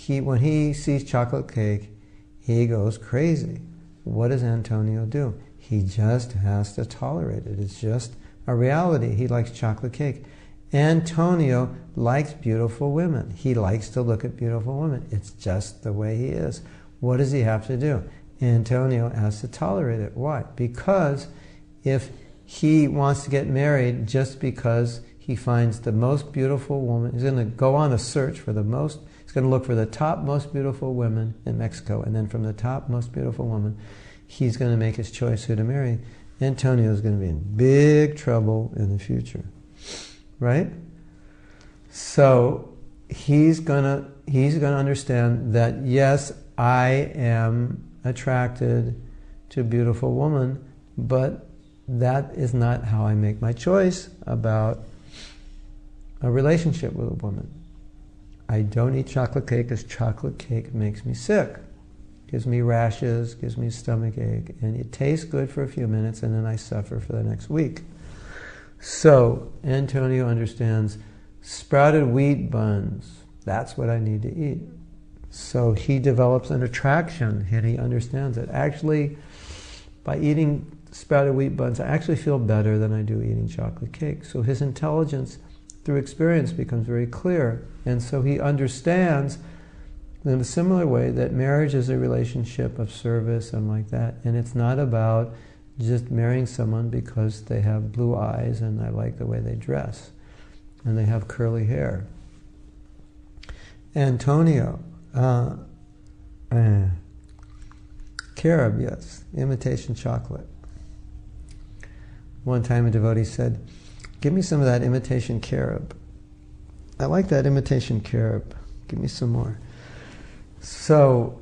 When he sees chocolate cake, he goes crazy. What does Antonio do? He just has to tolerate it. It's just a reality. He likes chocolate cake. Antonio likes beautiful women. He likes to look at beautiful women. It's just the way he is. What does he have to do? Antonio has to tolerate it. Why? Because if he wants to get married just because he finds the most beautiful woman, he's going to go on a search for the most. He's going to look for the top most beautiful women in Mexico, and then from the top most beautiful woman, he's going to make his choice who to marry. Antonio is going to be in big trouble in the future, right? So he's going to understand that yes, I am attracted to a beautiful woman, but that is not how I make my choice about a relationship with a woman. I don't eat chocolate cake because chocolate cake makes me sick. Gives me rashes, gives me a stomach ache, and it tastes good for a few minutes and then I suffer for the next week. So, Antonio understands sprouted wheat buns, that's what I need to eat. So he develops an attraction and he understands it. Actually, by eating sprouted wheat buns, I actually feel better than I do eating chocolate cake. So his intelligence through experience becomes very clear. And so he understands in a similar way that marriage is a relationship of service and like that. And it's not about just marrying someone because they have blue eyes and I like the way they dress and they have curly hair. Antonio, carob, yes, imitation chocolate. One time a devotee said, give me some of that imitation carob. I like that imitation carob. Give me some more. So,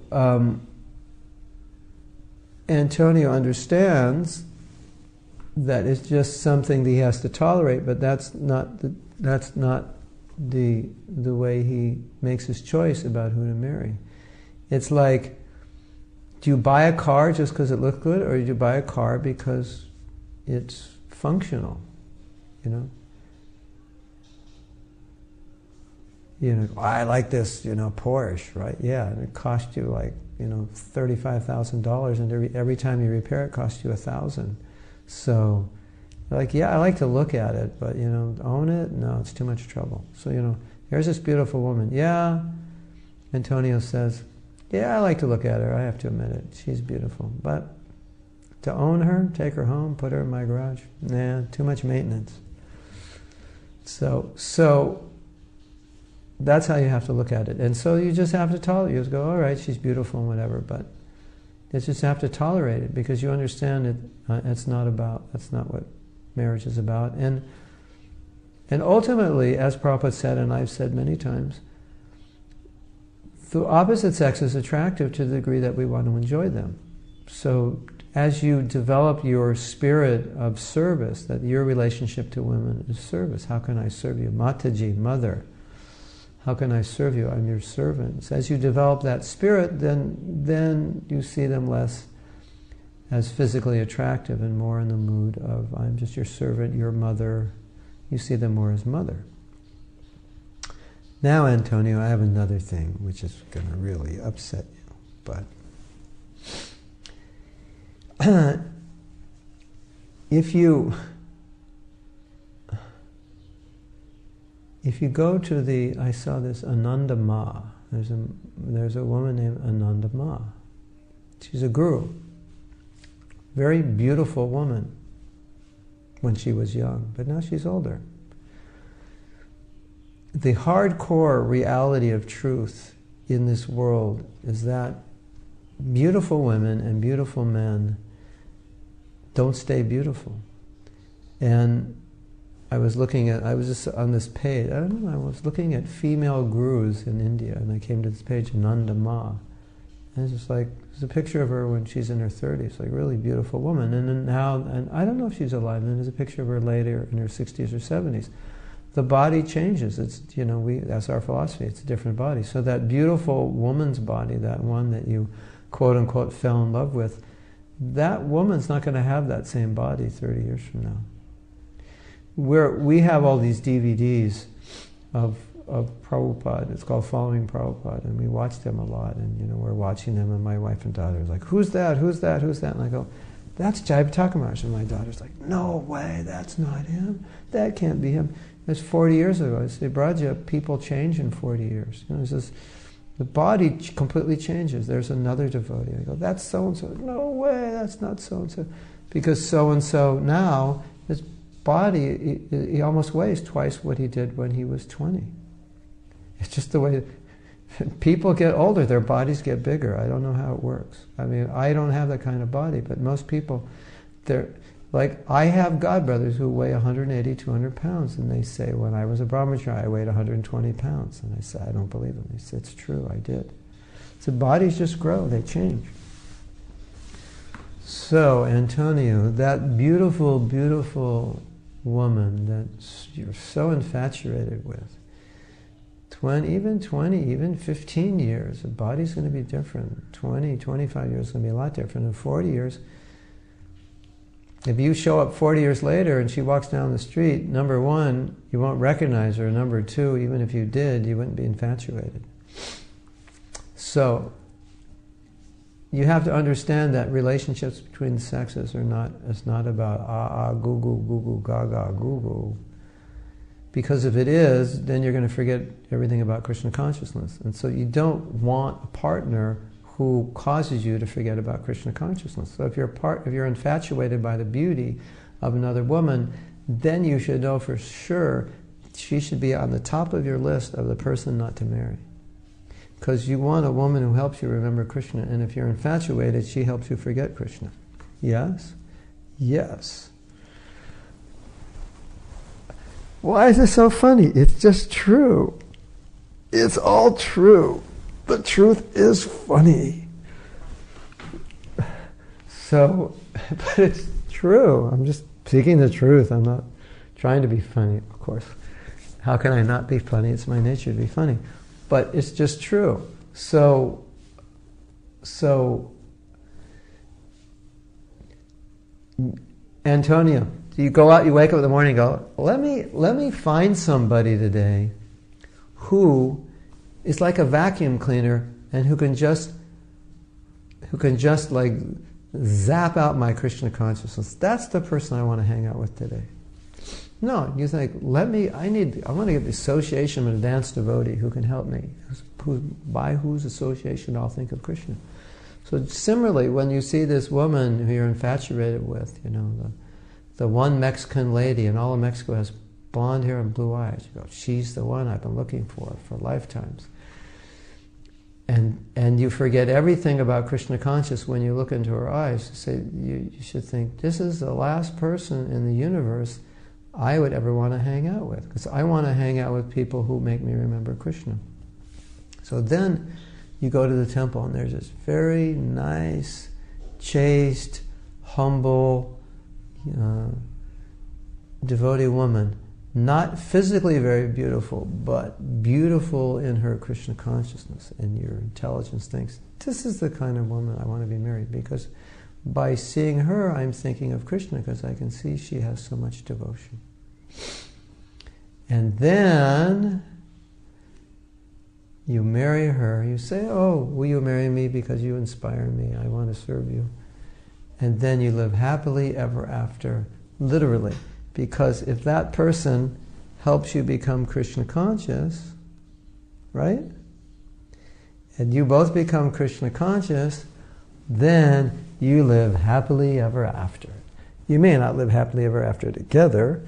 Antonio understands that it's just something that he has to tolerate, but that's not the way he makes his choice about who to marry. It's like, do you buy a car just because it looks good, or do you buy a car because it's functional? You know, I like this, Porsche, right? Yeah, and it cost you like, $35,000, and every time you repair it costs you $1,000. So, like, yeah, I like to look at it, but own it? No, it's too much trouble. So, here's this beautiful woman. Yeah, Antonio says, yeah, I like to look at her. I have to admit it. She's beautiful, but to own her, take her home, put her in my garage, nah, too much maintenance. So that's how you have to look at it. And so you just have to tolerate it. You just go, all right, she's beautiful and whatever, but you just have to tolerate it because you understand it. That's not what marriage is about. And ultimately, as Prabhupada said, and I've said many times, the opposite sex is attractive to the degree that we want to enjoy them. So as you develop your spirit of service, that your relationship to women is service. How can I serve you? Mataji, mother. How can I serve you? I'm your servant. So as you develop that spirit, then you see them less as physically attractive and more in the mood of, I'm just your servant, your mother. You see them more as mother. Now, Antonio, I have another thing which is going to really upset you, but if you go to I saw this Ananda Ma. There's a woman named Ananda Ma. She's a guru. Very beautiful woman when she was young, but now she's older. The hardcore reality of truth in this world is that beautiful women and beautiful men don't stay beautiful. And I was just on this page, I was looking at female gurus in India, and I came to this page, Ananda Ma. And it's just like, there's a picture of her when she's in her 30s, like really beautiful woman. And then now, and I don't know if she's alive, and there's a picture of her later in her 60s or 70s. The body changes. It's, that's our philosophy, it's a different body. So that beautiful woman's body, that one that you quote unquote fell in love with, that woman's not going to have that same body 30 years from now. We have all these DVDs of Prabhupada. It's called Following Prabhupada, and we watch them a lot. And we're watching them, and my wife and daughter is like, "Who's that? Who's that? Who's that?" And I go, "That's Jayapataka Maharaj." And my daughter's like, "No way, that's not him. That can't be him." It's 40 years ago. I say, Braja, people change in 40 years. It's just, the body completely changes. There's another devotee. I go, "That's so and so." "No way, that's not so and so," because so and so now, his body, he almost weighs twice what he did when he was 20. It's just the way people get older, their bodies get bigger. I don't know how it works. I mean, I don't have that kind of body, but most people, I have godbrothers who weigh 180, 200 pounds, and they say, when I was a brahmachari, I weighed 120 pounds. And I say, I don't believe them. They say, it's true, I did. So bodies just grow, they change. So, Antonio, that beautiful, beautiful woman that you're so infatuated with, 20, 15 years, the body's going to be different. 20, 25 years is going to be a lot different. In 40 years, if you show up 40 years later and she walks down the street, number one, you won't recognize her. Number two, even if you did, you wouldn't be infatuated. So, you have to understand that relationships between the sexes it's not about goo goo, goo goo, gaga, goo goo. Because if it is, then you're going to forget everything about Krishna consciousness. And so you don't want a partner who causes you to forget about Krishna consciousness. So if you're infatuated by the beauty of another woman, then you should know for sure she should be on the top of your list of the person not to marry. Because you want a woman who helps you remember Krishna, and if you're infatuated, she helps you forget Krishna. Yes? Yes. Why is this so funny? It's just true. It's all true. The truth is funny. So, but it's true. I'm just speaking the truth. I'm not trying to be funny, of course. How can I not be funny? It's my nature to be funny. But it's just true. So Antonio, you go out, you wake up in the morning and go, let me find somebody today who is like a vacuum cleaner and who can just like zap out my Krishna consciousness. That's the person I want to hang out with today. No, you think, I want to get the association of an advanced devotee who can help me, by whose association I'll think of Krishna. So similarly, when you see this woman who you're infatuated with, the one Mexican lady, and all of Mexico has blonde hair and blue eyes, you go, she's the one I've been looking for lifetimes. And you forget everything about Krishna consciousness when you look into her eyes. You should think, this is the last person in the universe I would ever want to hang out with, because I want to hang out with people who make me remember Krishna. So then you go to the temple and there's this very nice, chaste, humble, devotee woman, not physically very beautiful, but beautiful in her Krishna consciousness, and your intelligence thinks, this is the kind of woman I want to be married, because by seeing her I'm thinking of Krishna, because I can see she has so much devotion. And then you marry her, you say, oh, will you marry me because you inspire me, I want to serve you. And then you live happily ever after, literally. Because if that person helps you become Krishna conscious, right? And you both become Krishna conscious, then you live happily ever after. You may not live happily ever after together,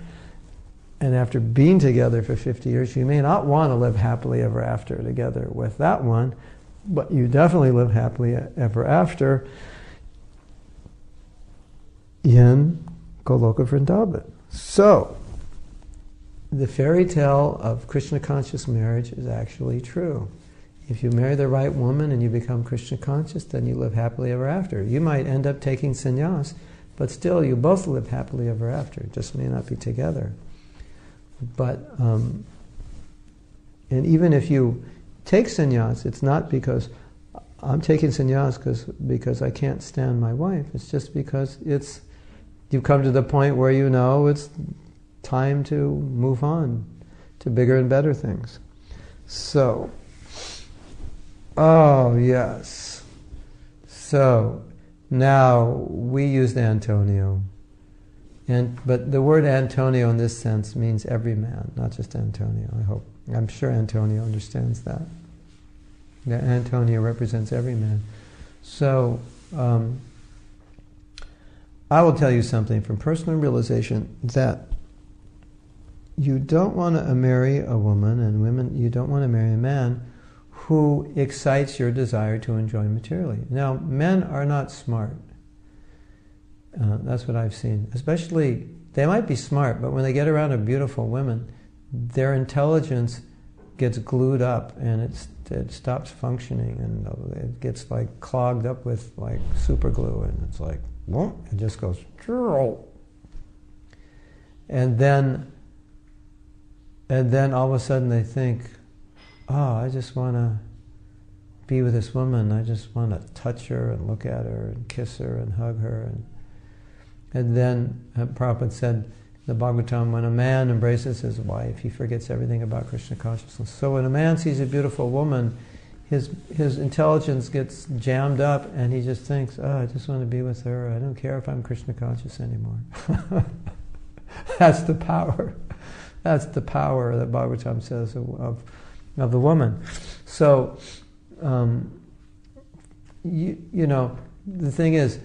and after being together for 50 years, you may not want to live happily ever after together with that one, but you definitely live happily ever after in Goloka Vrindavan. So, the fairy tale of Krishna conscious marriage is actually true. If you marry the right woman and you become Krishna conscious, then you live happily ever after. You might end up taking sannyas, but still you both live happily ever after. It just may not be together. But, and even if you take sannyas, it's not because I'm taking sannyas because I can't stand my wife. It's just because you've come to the point where you know it's time to move on to bigger and better things. So, oh yes. So, now we used Antonio. But the word Antonio in this sense means every man, not just Antonio, I hope. I'm sure Antonio understands that. That Antonio represents every man. So, I will tell you something from personal realization, that you don't want to marry a woman, and women, you don't want to marry a man who excites your desire to enjoy materially. Now, men are not smart. That's what I've seen. Especially, they might be smart, but when they get around a beautiful woman, their intelligence gets glued up and it stops functioning, and it gets like clogged up with like super glue, and it's like, it just goes, and then all of a sudden they think, oh, I just want to be with this woman. I just want to touch her and look at her and kiss her and hug her. And then Prabhupada said in the Bhagavatam, when a man embraces his wife, he forgets everything about Krishna consciousness. So when a man sees a beautiful woman, his intelligence gets jammed up, and he just thinks, oh, I just want to be with her. I don't care if I'm Krishna conscious anymore. That's the power. That's the power that Bhagavatam says of the woman. So, you know, the thing is,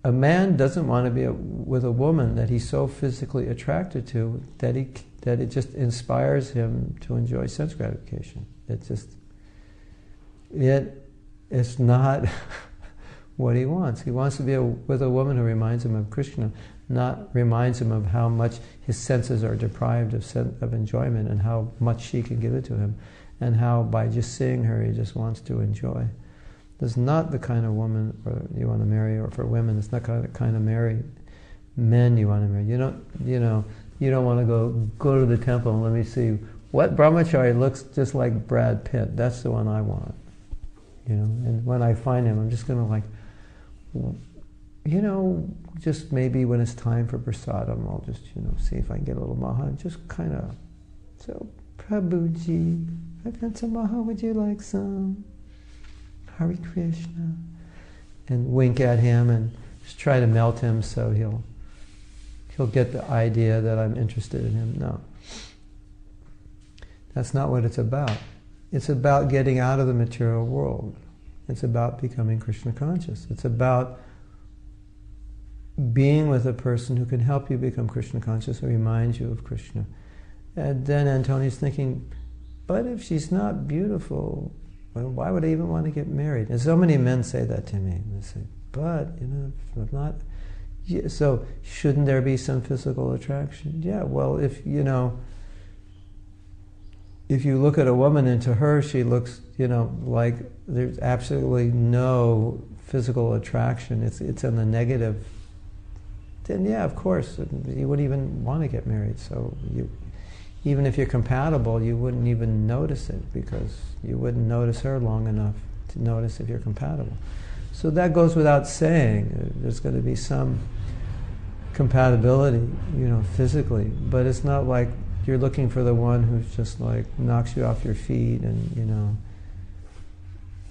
a man doesn't want to be with a woman that he's so physically attracted to that it just inspires him to enjoy sense gratification. It's not what he wants. He wants to be with a woman who reminds him of Krishna, not reminds him of how much his senses are deprived of enjoyment, and how much she can give it to him, and how by just seeing her he just wants to enjoy. That's not the kind of woman you want to marry, or for women, it's not the kind of men you want to marry. You don't want to go to the temple and let me see what brahmachari looks just like Brad Pitt. That's the one I want. And when I find him, I'm just going to just maybe when it's time for prasadam, I'll just, see if I can get a little maha, just kind of, so Prabhuji, I've got some maha, would you like some? Hare Krishna. And wink at him and just try to melt him so he'll get the idea that I'm interested in him. No. That's not what it's about. It's about getting out of the material world. It's about becoming Krishna conscious. It's about being with a person who can help you become Krishna conscious or remind you of Krishna. And then Antonio's thinking, but if she's not beautiful, well, why would I even want to get married? And so many men say that to me. They say, but, if not, Yeah, so shouldn't there be some physical attraction? Yeah, well, if you look at a woman and to her she looks, like there's absolutely no physical attraction, it's in the negative, then yeah, of course, you wouldn't even want to get married. So even if you're compatible, you wouldn't even notice it, because you wouldn't notice her long enough to notice if you're compatible. So that goes without saying. There's going to be some compatibility, physically, but it's not like you're looking for the one who's just like knocks you off your feet, and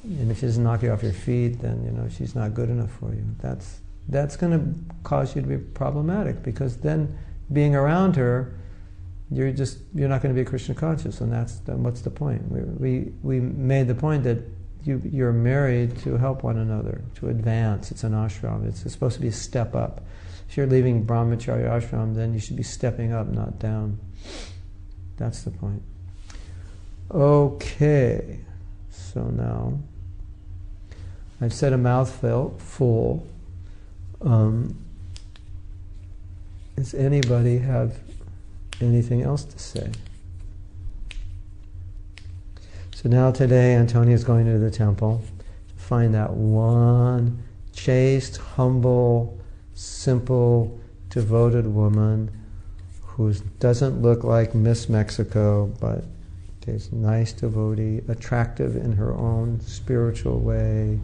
and if she doesn't knock you off your feet, then she's not good enough for you. That's going to cause you to be problematic, because then being around her, you're not going to be Krishna conscious, and then what's the point? We made the point that you're married to help one another, to advance. It's an ashram. It's supposed to be a step up. If you're leaving brahmacharya ashram, then you should be stepping up, not down. That's the point. Okay, so now I've said a mouthful full. Does anybody have anything else to say? So now today Antonia is going to the temple to find that one chaste, humble, simple, devoted woman who doesn't look like Miss Mexico, but is nice devotee, attractive in her own spiritual way,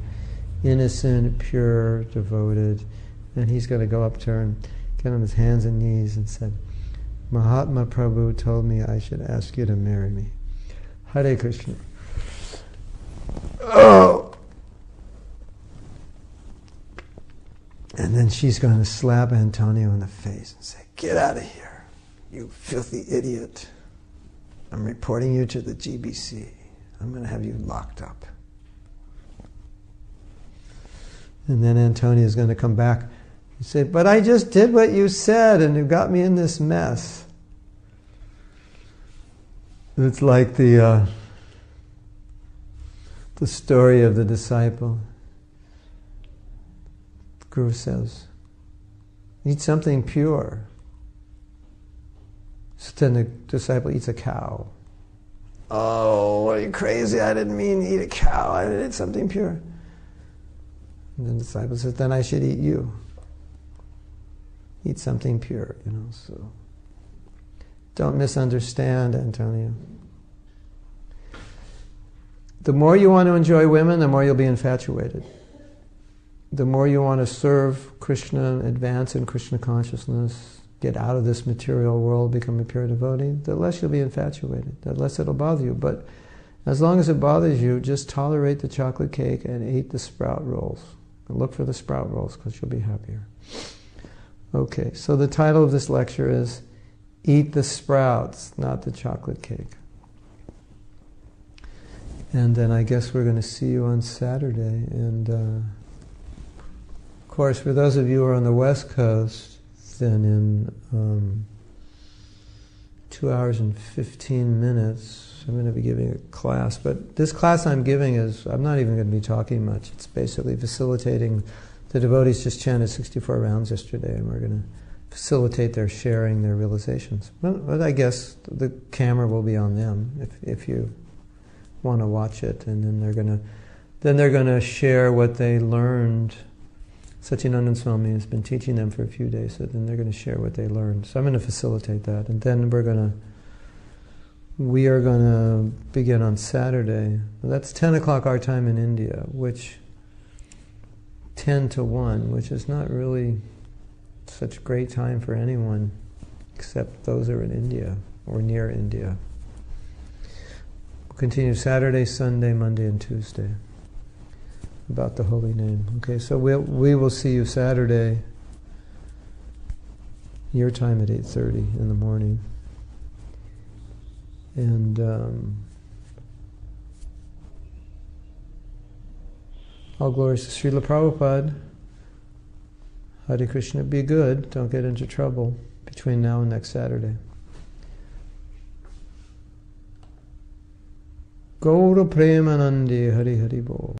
innocent, pure, devoted. And he's going to go up to her and get on his hands and knees and said, Mahatma Prabhu told me I should ask you to marry me. Hare Krishna. Oh! And then she's going to slap Antonio in the face and say, get out of here, you filthy idiot. I'm reporting you to the GBC. I'm going to have you locked up. And then Antonio is going to come back and say, but I just did what you said and you got me in this mess. It's like the story of the disciple. The Guru says, eat something pure. So then the disciple eats a cow. Oh, are you crazy? I didn't mean eat a cow. I did something pure. And then the disciple says, then I should eat you. Eat something pure, so. Don't misunderstand, Antonio. The more you want to enjoy women, the more you'll be infatuated. The more you want to serve Krishna, advance in Krishna consciousness, get out of this material world, become a pure devotee, the less you'll be infatuated, the less it'll bother you. But as long as it bothers you, just tolerate the chocolate cake and eat the sprout rolls. And look for the sprout rolls, because you'll be happier. Okay, so the title of this lecture is Eat the Sprouts, Not the Chocolate Cake. And then I guess we're going to see you on Saturday. And of course, for those of you who are on the West Coast, then in 2 hours and 15 minutes, I'm going to be giving a class. But this class I'm giving I'm not even going to be talking much. It's basically facilitating. The devotees just chanted 64 rounds yesterday, and we're going to facilitate their sharing, their realizations. But I guess the camera will be on them if you want to watch it, and then they're going to share what they learned. Satyananda Swami has been teaching them for a few days, so then they're going to share what they learned. So I'm going to facilitate that, and then we are going to begin on Saturday. That's 10 o'clock our time in India, which 10 to 1, which is not really such a great time for anyone except those who are in India or near India. We'll continue Saturday, Sunday, Monday, and Tuesday about the holy name. Okay, so we will see you Saturday, your time at 8:30 in the morning. And all glories to Srila Prabhupada. Hare Krishna, be good, don't get into trouble between now and next Saturday. Gaura Premanandi Hari Hari Bol.